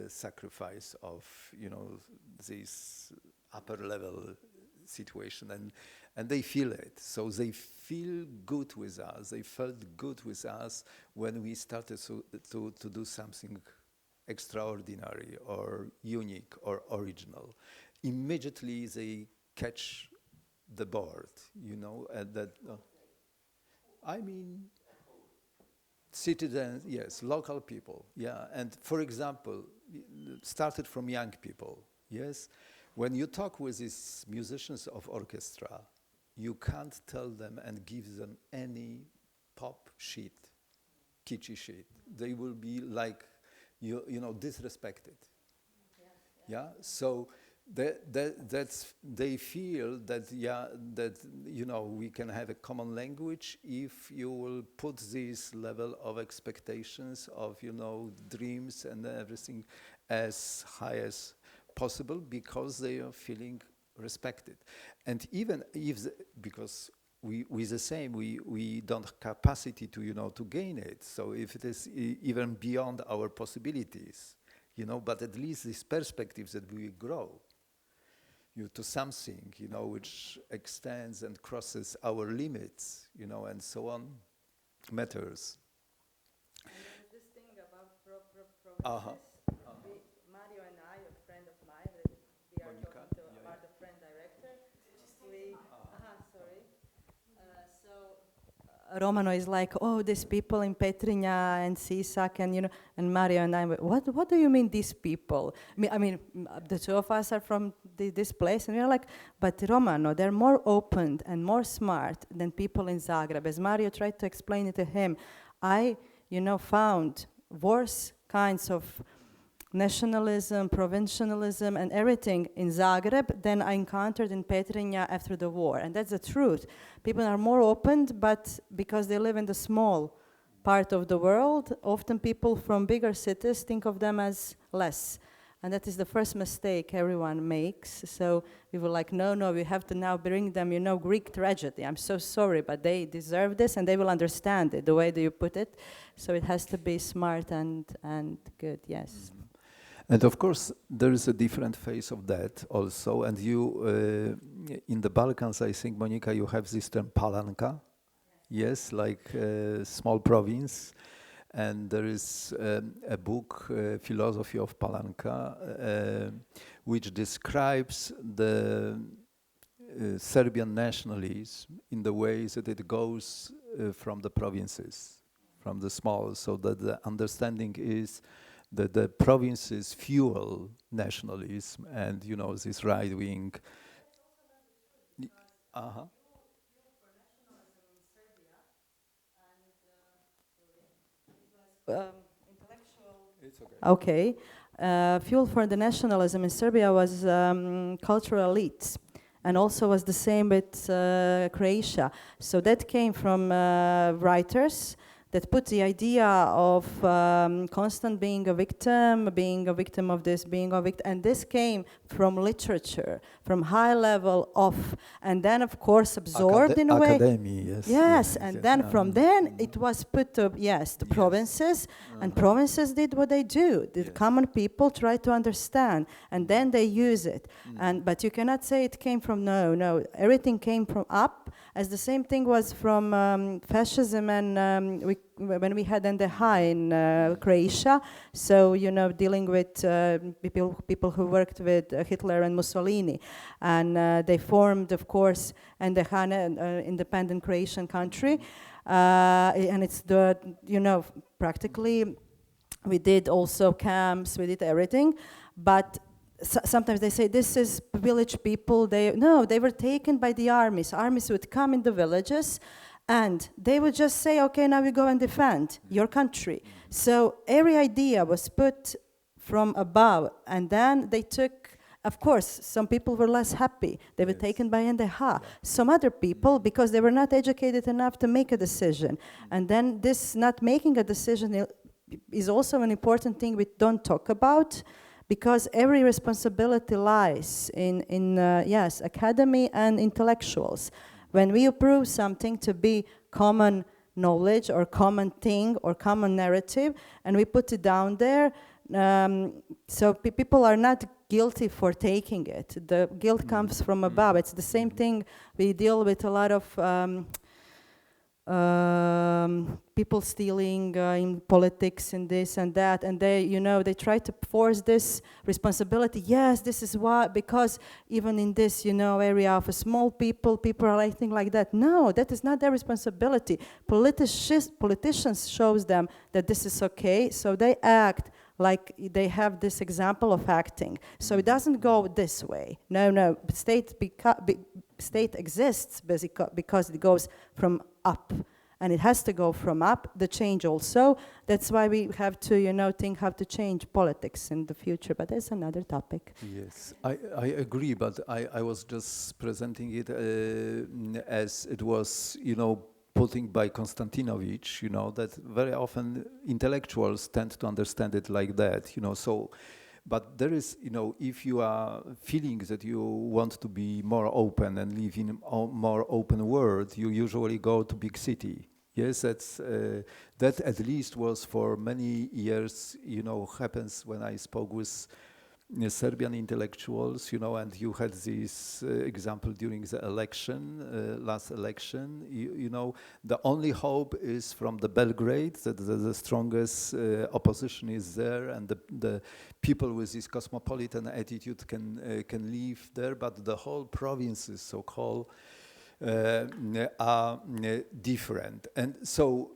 Speaker 1: sacrifice of, you know, this upper level situation, and they feel it. So they feel good with us. They felt good with us when we started to do something extraordinary or unique or original. Immediately they catch the board, you know, and that. I mean, citizens, yes, local people, yeah. And for example, started from young people, yes. When you talk with these musicians of orchestra, you can't tell them and give them any pop shit, kitschy shit. They will be like, you know, disrespected. Yeah. So that's they feel that, yeah, that, you know, we can have a common language if you will put this level of expectations of, you know, dreams and everything as high as possible, because they are feeling respected. And even if, because we the same, we don't have capacity to, you know, to gain it. So if it is even beyond our possibilities, you know, but at least these perspectives that we grow you to something, you know, which extends and crosses our limits, you know, and so on, matters.
Speaker 3: And there's this thing about provinces. Mario and I, a friend of mine, that we are
Speaker 1: Monica?
Speaker 3: talking to
Speaker 1: Yeah,
Speaker 3: about the friend director. We, sorry. So Romano is like, oh, these people in Petrinja and Sisak, and and Mario and I, what do you mean these people? The two of us are from this place, and we're like, but Romano, they're more open and more smart than people in Zagreb. As Mario tried to explain it to him, I, found worse kinds of nationalism, provincialism, and everything in Zagreb than I encountered in Petrinja after the war. And that's the truth. People are more open, but because they live in the small part of the world, often people from bigger cities think of them as less. And that is the first mistake everyone makes. So we were like, no, we have to now bring them, Greek tragedy. I'm so sorry, but they deserve this, and they will understand it, the way that you put it. So it has to be smart and good, yes.
Speaker 1: Mm-hmm. And of course, there is a different phase of that also. And you, in the Balkans, I think, Monica, you have this term palanka. Yes, like small province. And there is a book, Philosophy of Palanka, which describes the Serbian nationalism in the ways that it goes from the provinces, from the small, so that the understanding is that the provinces fuel nationalism and, this right-wing. Uh-huh. It's okay.
Speaker 3: Okay. Fuel for the nationalism in Serbia was cultural elites, and also was the same with Croatia. So that came from writers that put the idea of constant being a victim of this, being a victim, and this came from literature, from high level of, and then of course absorbed in a way.
Speaker 1: Academy, yes.
Speaker 3: Yes, and then from then it was put to, the provinces, and provinces did what they do. The common people try to understand, and then they use it. But you cannot say it came from, no, everything came from up, as the same thing was from fascism and when we had NDH in Croatia, so, dealing with people who worked with Hitler and Mussolini. And they formed, of course, NDH, an independent Croatian country. And it's the, practically, we did also camps, we did everything. But sometimes they say this is village people. They were taken by the armies. Armies would come in the villages, and they would just say, okay, now we go and defend your country. So every idea was put from above, and then they took, of course, some people were less happy. They were taken by NDH. Some other people, because they were not educated enough to make a decision. And then this not making a decision is also an important thing we don't talk about, because every responsibility lies in academy and intellectuals. When we approve something to be common knowledge or common thing or common narrative, and we put it down there, so people are not guilty for taking it. The guilt comes from above. It's the same thing. We deal with a lot of people stealing in politics and this and that, and they try to force this responsibility. Yes, this is why, because even in this area of a small people are acting like that. No, that is not their responsibility. Politicians shows them that this is okay, so they act like they have this example of acting. So it doesn't go this way. No, state exists because it goes from up, and it has to go from up, the change also. That's why we have to, think how to change politics in the future, but that's another topic.
Speaker 1: Yes, I agree, but I was just presenting it as it was, putting by Konstantinovich, that very often intellectuals tend to understand it like that, so. But there is, if you are feeling that you want to be more open and live in a more open world, you usually go to big city. Yes, that at least was for many years, happens when I spoke with Serbian intellectuals, and you had this example during the election, last election, the only hope is from the Belgrade, that the strongest opposition is there, and the people with this cosmopolitan attitude can live there, but the whole provinces, so-called, are different. And so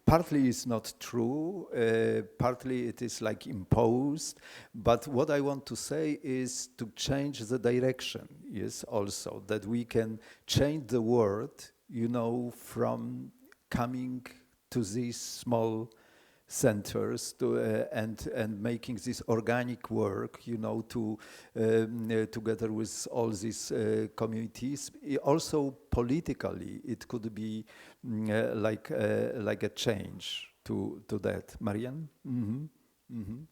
Speaker 1: partly it's not true, partly it is like imposed, but what I want to say is to change the direction, yes, also, that we can change the world, you know, from coming to these small centers to, and making this organic work, you know, to together with all these communities. Also politically, it could be like a change to that. Marianne? Mm-hmm. Mm-hmm.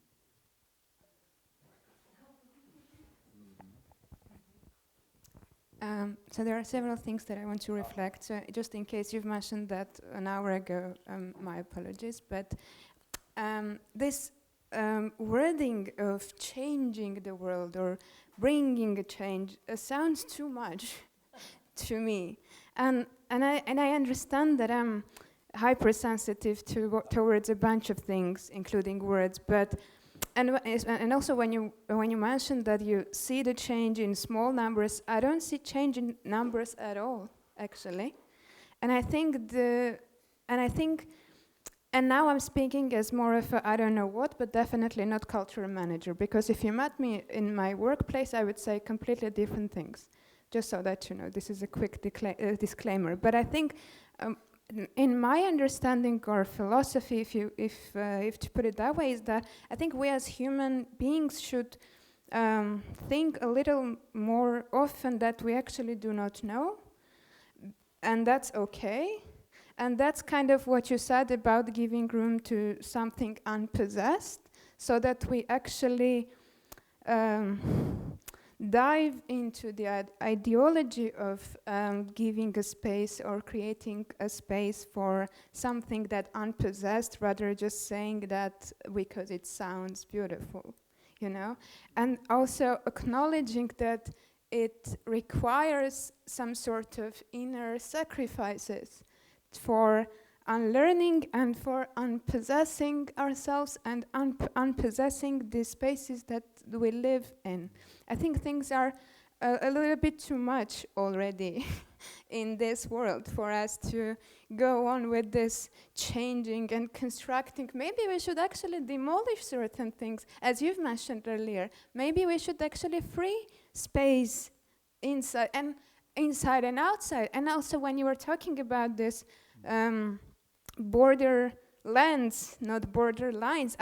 Speaker 5: So there are several things that I want to reflect. So just in case you've mentioned that an hour ago, my apologies. But this wording of changing the world or bringing a change sounds too much to me. And I understand that I'm hypersensitive towards a bunch of things, including words. But and also when you mentioned that you see the change in small numbers, I don't see change in numbers at all, actually. And now I'm speaking as more of a I don't know what, but definitely not cultural manager, because if you met me in my workplace, I would say completely different things. Just so that you know, this is a quick disclaimer. But I think in my understanding or philosophy, if to put it that way, is that I think we as human beings should think a little more often that we actually do not know, and that's okay. And that's kind of what you said about giving room to something unpossessed, so that we actually dive into the ideology of giving a space or creating a space for something that unpossessed, rather just saying that because it sounds beautiful, you know? And also acknowledging that it requires some sort of inner sacrifices for unlearning and for unpossessing ourselves and unpossessing the spaces that we live in. I think things are a little bit too much already in this world for us to go on with this changing and constructing. Maybe we should actually demolish certain things, as you've mentioned earlier. Maybe we should actually free space inside and outside. And also when you were talking about this borderlands, not border lines,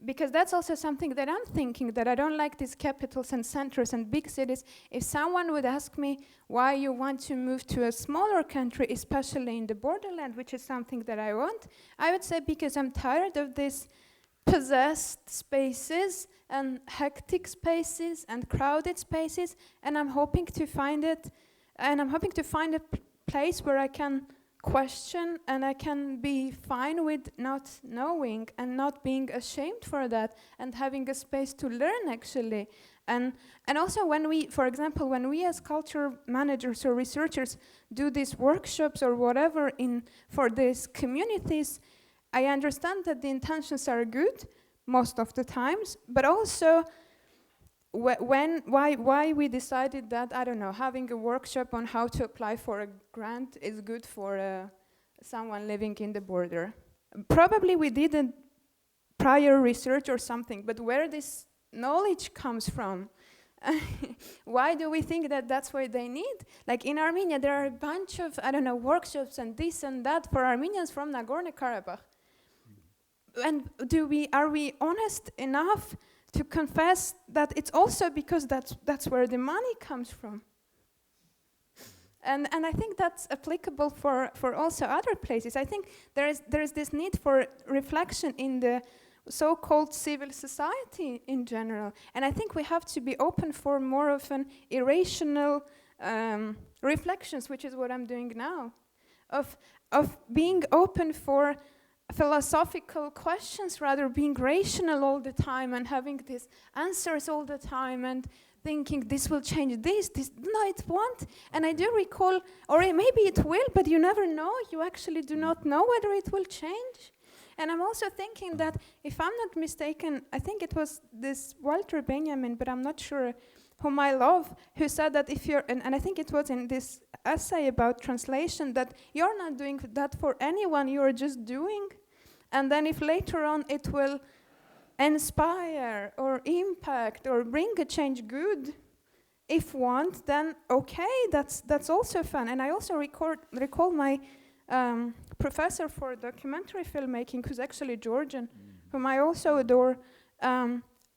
Speaker 5: because that's also something that I'm thinking, that I don't like these capitals and centers and big cities. If someone would ask me why you want to move to a smaller country, especially in the borderland, which is something that I want, I would say because I'm tired of these possessed spaces and hectic spaces and crowded spaces, and I'm hoping to find a place where I can question and I can be fine with not knowing and not being ashamed for that, and having a space to learn actually. And also when we, for example, when we as culture managers or researchers do these workshops or whatever for these communities, I understand that the intentions are good most of the times, but also why we decided that, I don't know, having a workshop on how to apply for a grant is good for someone living in the border. Probably we did a prior research or something, but where this knowledge comes from, why do we think that that's what they need? Like in Armenia, there are a bunch of, I don't know, workshops and this and that for Armenians from Nagorno-Karabakh. And are we honest enough to confess that it's also because that's where the money comes from? And I think that's applicable for also other places. I think there is this need for reflection in the so-called civil society in general. And I think we have to be open for more of an irrational reflections, which is what I'm doing now, of being open for philosophical questions, rather being rational all the time and having these answers all the time and thinking this will change this. No, it won't. And I do recall, or maybe it will, but you never know. You actually do not know whether it will change. And I'm also thinking that, if I'm not mistaken, I think it was this Walter Benjamin, but I'm not sure, whom I love, who said that if you're, and I think it was in this essay about translation, that you're not doing that for anyone, you're just doing. And then if later on it will inspire or impact or bring a change good, if want, then okay, that's also fun. And I also recall my professor for documentary filmmaking, who's actually Georgian, whom I also adore,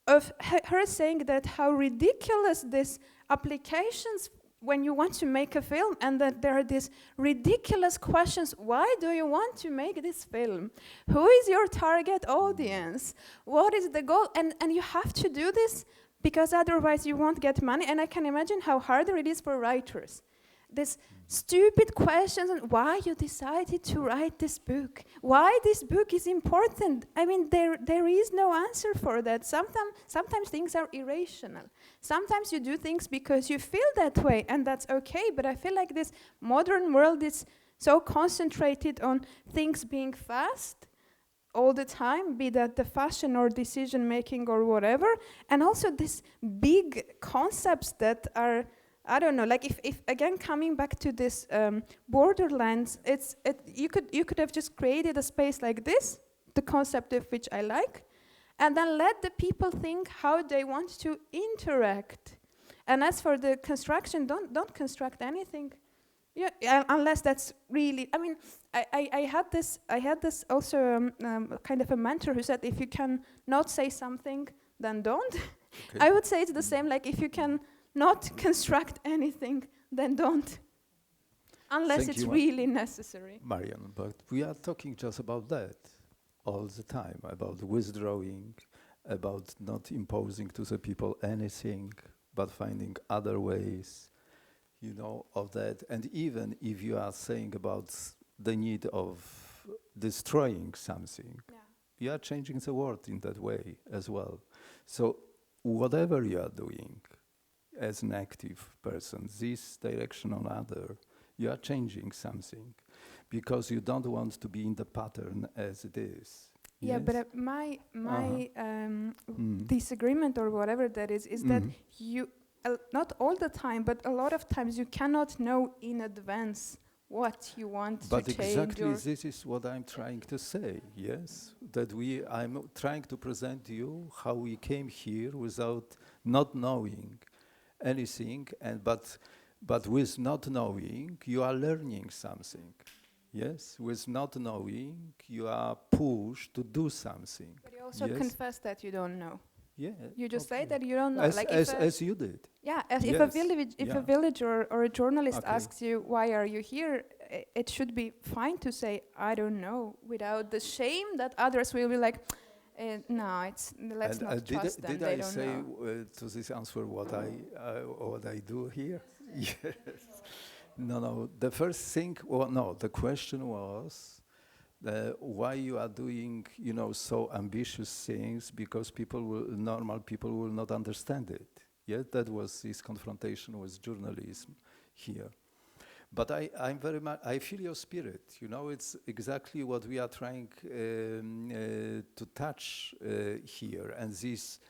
Speaker 5: of her saying that how ridiculous these applications when you want to make a film, and that there are these ridiculous questions. Why do you want to make this film? Who is your target audience? What is the goal? And you have to do this because otherwise you won't get money. And I can imagine how harder it is for writers. These stupid questions on why you decided to write this book, why this book is important. I mean, there is no answer for that. Sometimes things are irrational. Sometimes you do things because you feel that way, and that's okay. But I feel like this modern world is so concentrated on things being fast all the time, be that the fashion or decision making or whatever, and also these big concepts that are, I don't know, like if again coming back to this borderlands, you could have just created a space like this, the concept of which I like, and then let the people think how they want to interact. And as for the construction, don't construct anything. Yeah, unless that's really. I mean, I had this also kind of a mentor who said, if you can not say something, then don't. Okay. I would say it's the same. Like if you can not construct anything, then don't. Unless it's really necessary.
Speaker 1: Marian, but we are talking just about that all the time, about withdrawing, about not imposing to the people anything, but finding other ways, of that. And even if you are saying about the need of destroying something, you are changing the world in that way as well. So whatever you are doing, as an active person, this direction or other, you are changing something because you don't want to be in the pattern as it is.
Speaker 5: Yeah, yes? But my disagreement or whatever that is that you, not all the time, but a lot of times you cannot know in advance what you want to change. But
Speaker 1: exactly this is what I'm trying to say, yes? That I'm trying to present you how we came here without not knowing anything, but with not knowing, you are learning something. Yes, with not knowing, you are pushed to do something.
Speaker 5: But you also confess that you don't know.
Speaker 1: Yeah.
Speaker 5: You just say that you don't know.
Speaker 1: As you did.
Speaker 5: Yeah, if a villager or a journalist asks you, why are you here? It should be fine to say, I don't know, without the shame that others will be like, no, let's not trust them.
Speaker 1: Did I say to this answer what I do here? Yes. No. The first thing, the question was why you are doing, so ambitious things, because normal people will not understand it. Yeah, that was his confrontation with journalism here. But I feel your spirit. It's exactly what we are trying to touch here, and this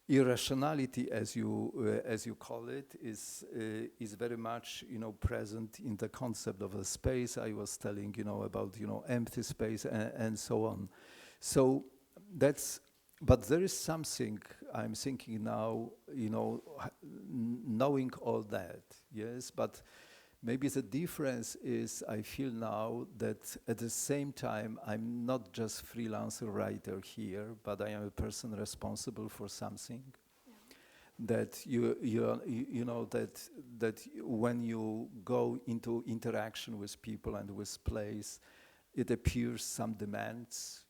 Speaker 1: irrationality, as you call it, is very much present in the concept of a space. I was telling about empty space and so on. So but there is something I'm thinking now. Knowing all that, yes, but. Maybe the difference is I feel now that at the same time I'm not just freelancer writer here, but I am a person responsible for something. Yeah. That you know that when you go into interaction with people and with place, it appears some demands,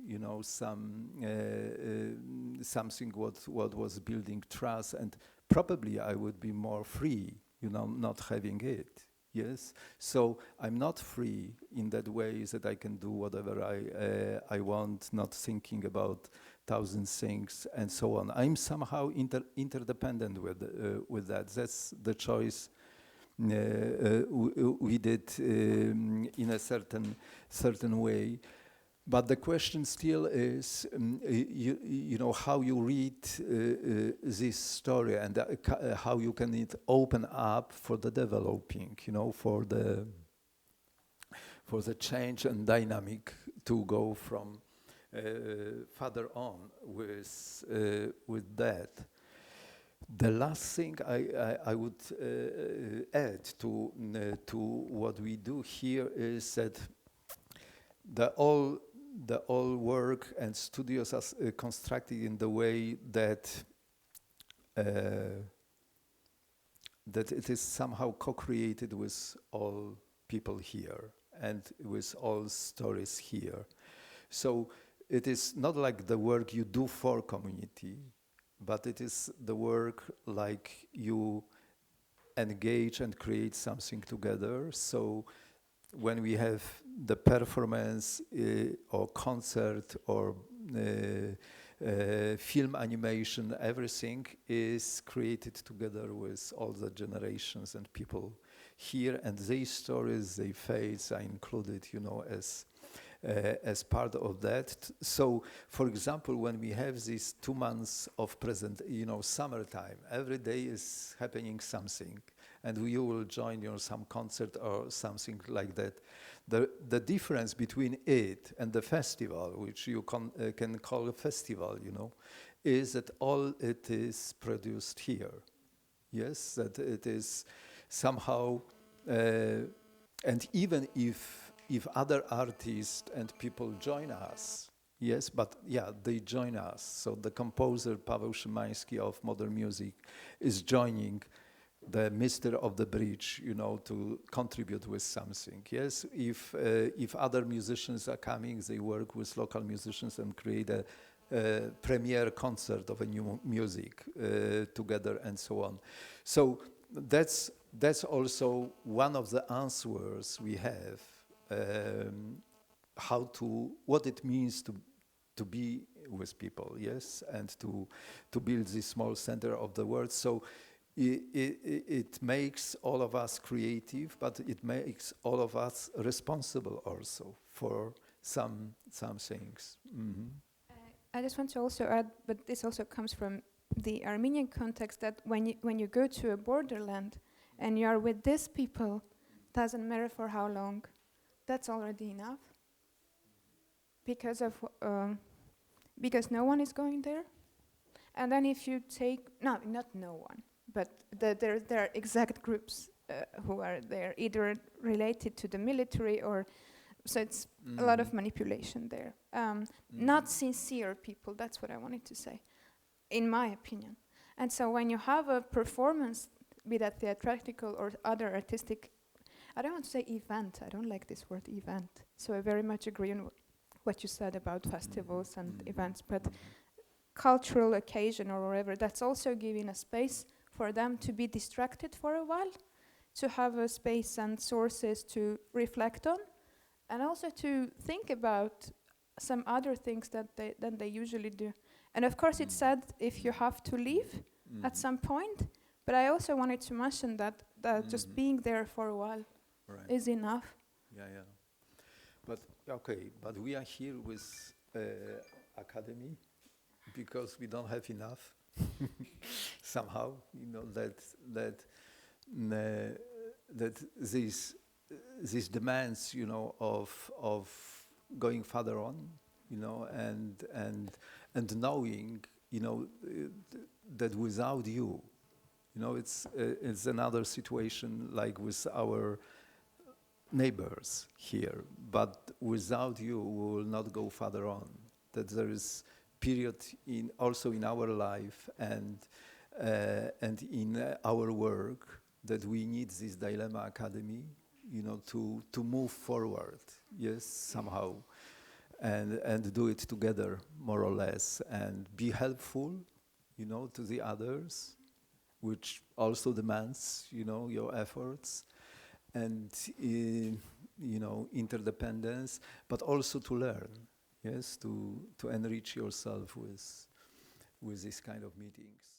Speaker 1: something what was building trust, and probably I would be more free, not having it. Yes, so I'm not free in that way that I can do whatever I want, not thinking about thousand things and so on. I'm somehow interdependent with that. That's the choice we did in a certain way. But the question still is, you know, how you read this story and how you can it open up for the developing, you know, for the change and dynamic to go from further on with that. The last thing I would add to what we do here is that the all work and studios are constructed in the way that that it is somehow co-created with all people here and with all stories here. So it is not like the work you do for community, but it is the work like you engage and create something together. So when we have the performance or concert or film animation, everything is created together with all the generations and people here, and these stories, their fates are included, you know, as part of that. So, for example, when we have these 2 months of present, you know, summertime, every day is happening something, and you will join, you know, some concert or something like that. The difference between it and the festival, which you can call a festival, you know, is that all it is produced here. Yes, that it is somehow, and even if other artists and people join us, yes, but yeah, they join us. So the composer Paweł Szymański of modern music is joining the Mister of the Bridge, you know, to contribute with something. Yes, if other musicians are coming, they work with local musicians and create a premiere concert of a new music together and so on. So that's also one of the answers we have, what it means to be with people, yes, and to build this small center of the world. So it makes all of us creative, but it makes all of us responsible also for some things. Mm-hmm.
Speaker 5: I just want to also add, but this also comes from the Armenian context, that when you go to a borderland and you are with these people, doesn't matter for how long, that's already enough. Because no one is going there. And then if you take, not no one, but there are exact groups who are there, either related to the military or, so it's a lot of manipulation there. Not sincere people, that's what I wanted to say, in my opinion. And so when you have a performance, be that theatrical or other artistic, I don't want to say event, I don't like this word event, so I very much agree on what you said about festivals and events, but cultural occasion or whatever, that's also giving a space for them to be distracted for a while, to have a space and sources to reflect on, and also to think about some other things than they usually do. And of course it's sad if you have to leave at some point, but I also wanted to mention that just being there for a while is enough.
Speaker 1: Yeah. But okay, but we are here with Academy because we don't have enough. Somehow, you know, that these demands, you know, of going further on, you know, and knowing, you know, that without you, you know, it's another situation like with our neighbors here, but without you, we will not go further on. That there is period also in our life and in our work that we need this Dilemma Academy, you know, to move forward, yes, somehow, and do it together, more or less, and be helpful, you know, to the others, which also demands, you know, your efforts, and you know, interdependence, but also to learn, yes, to enrich yourself with this kind of meetings.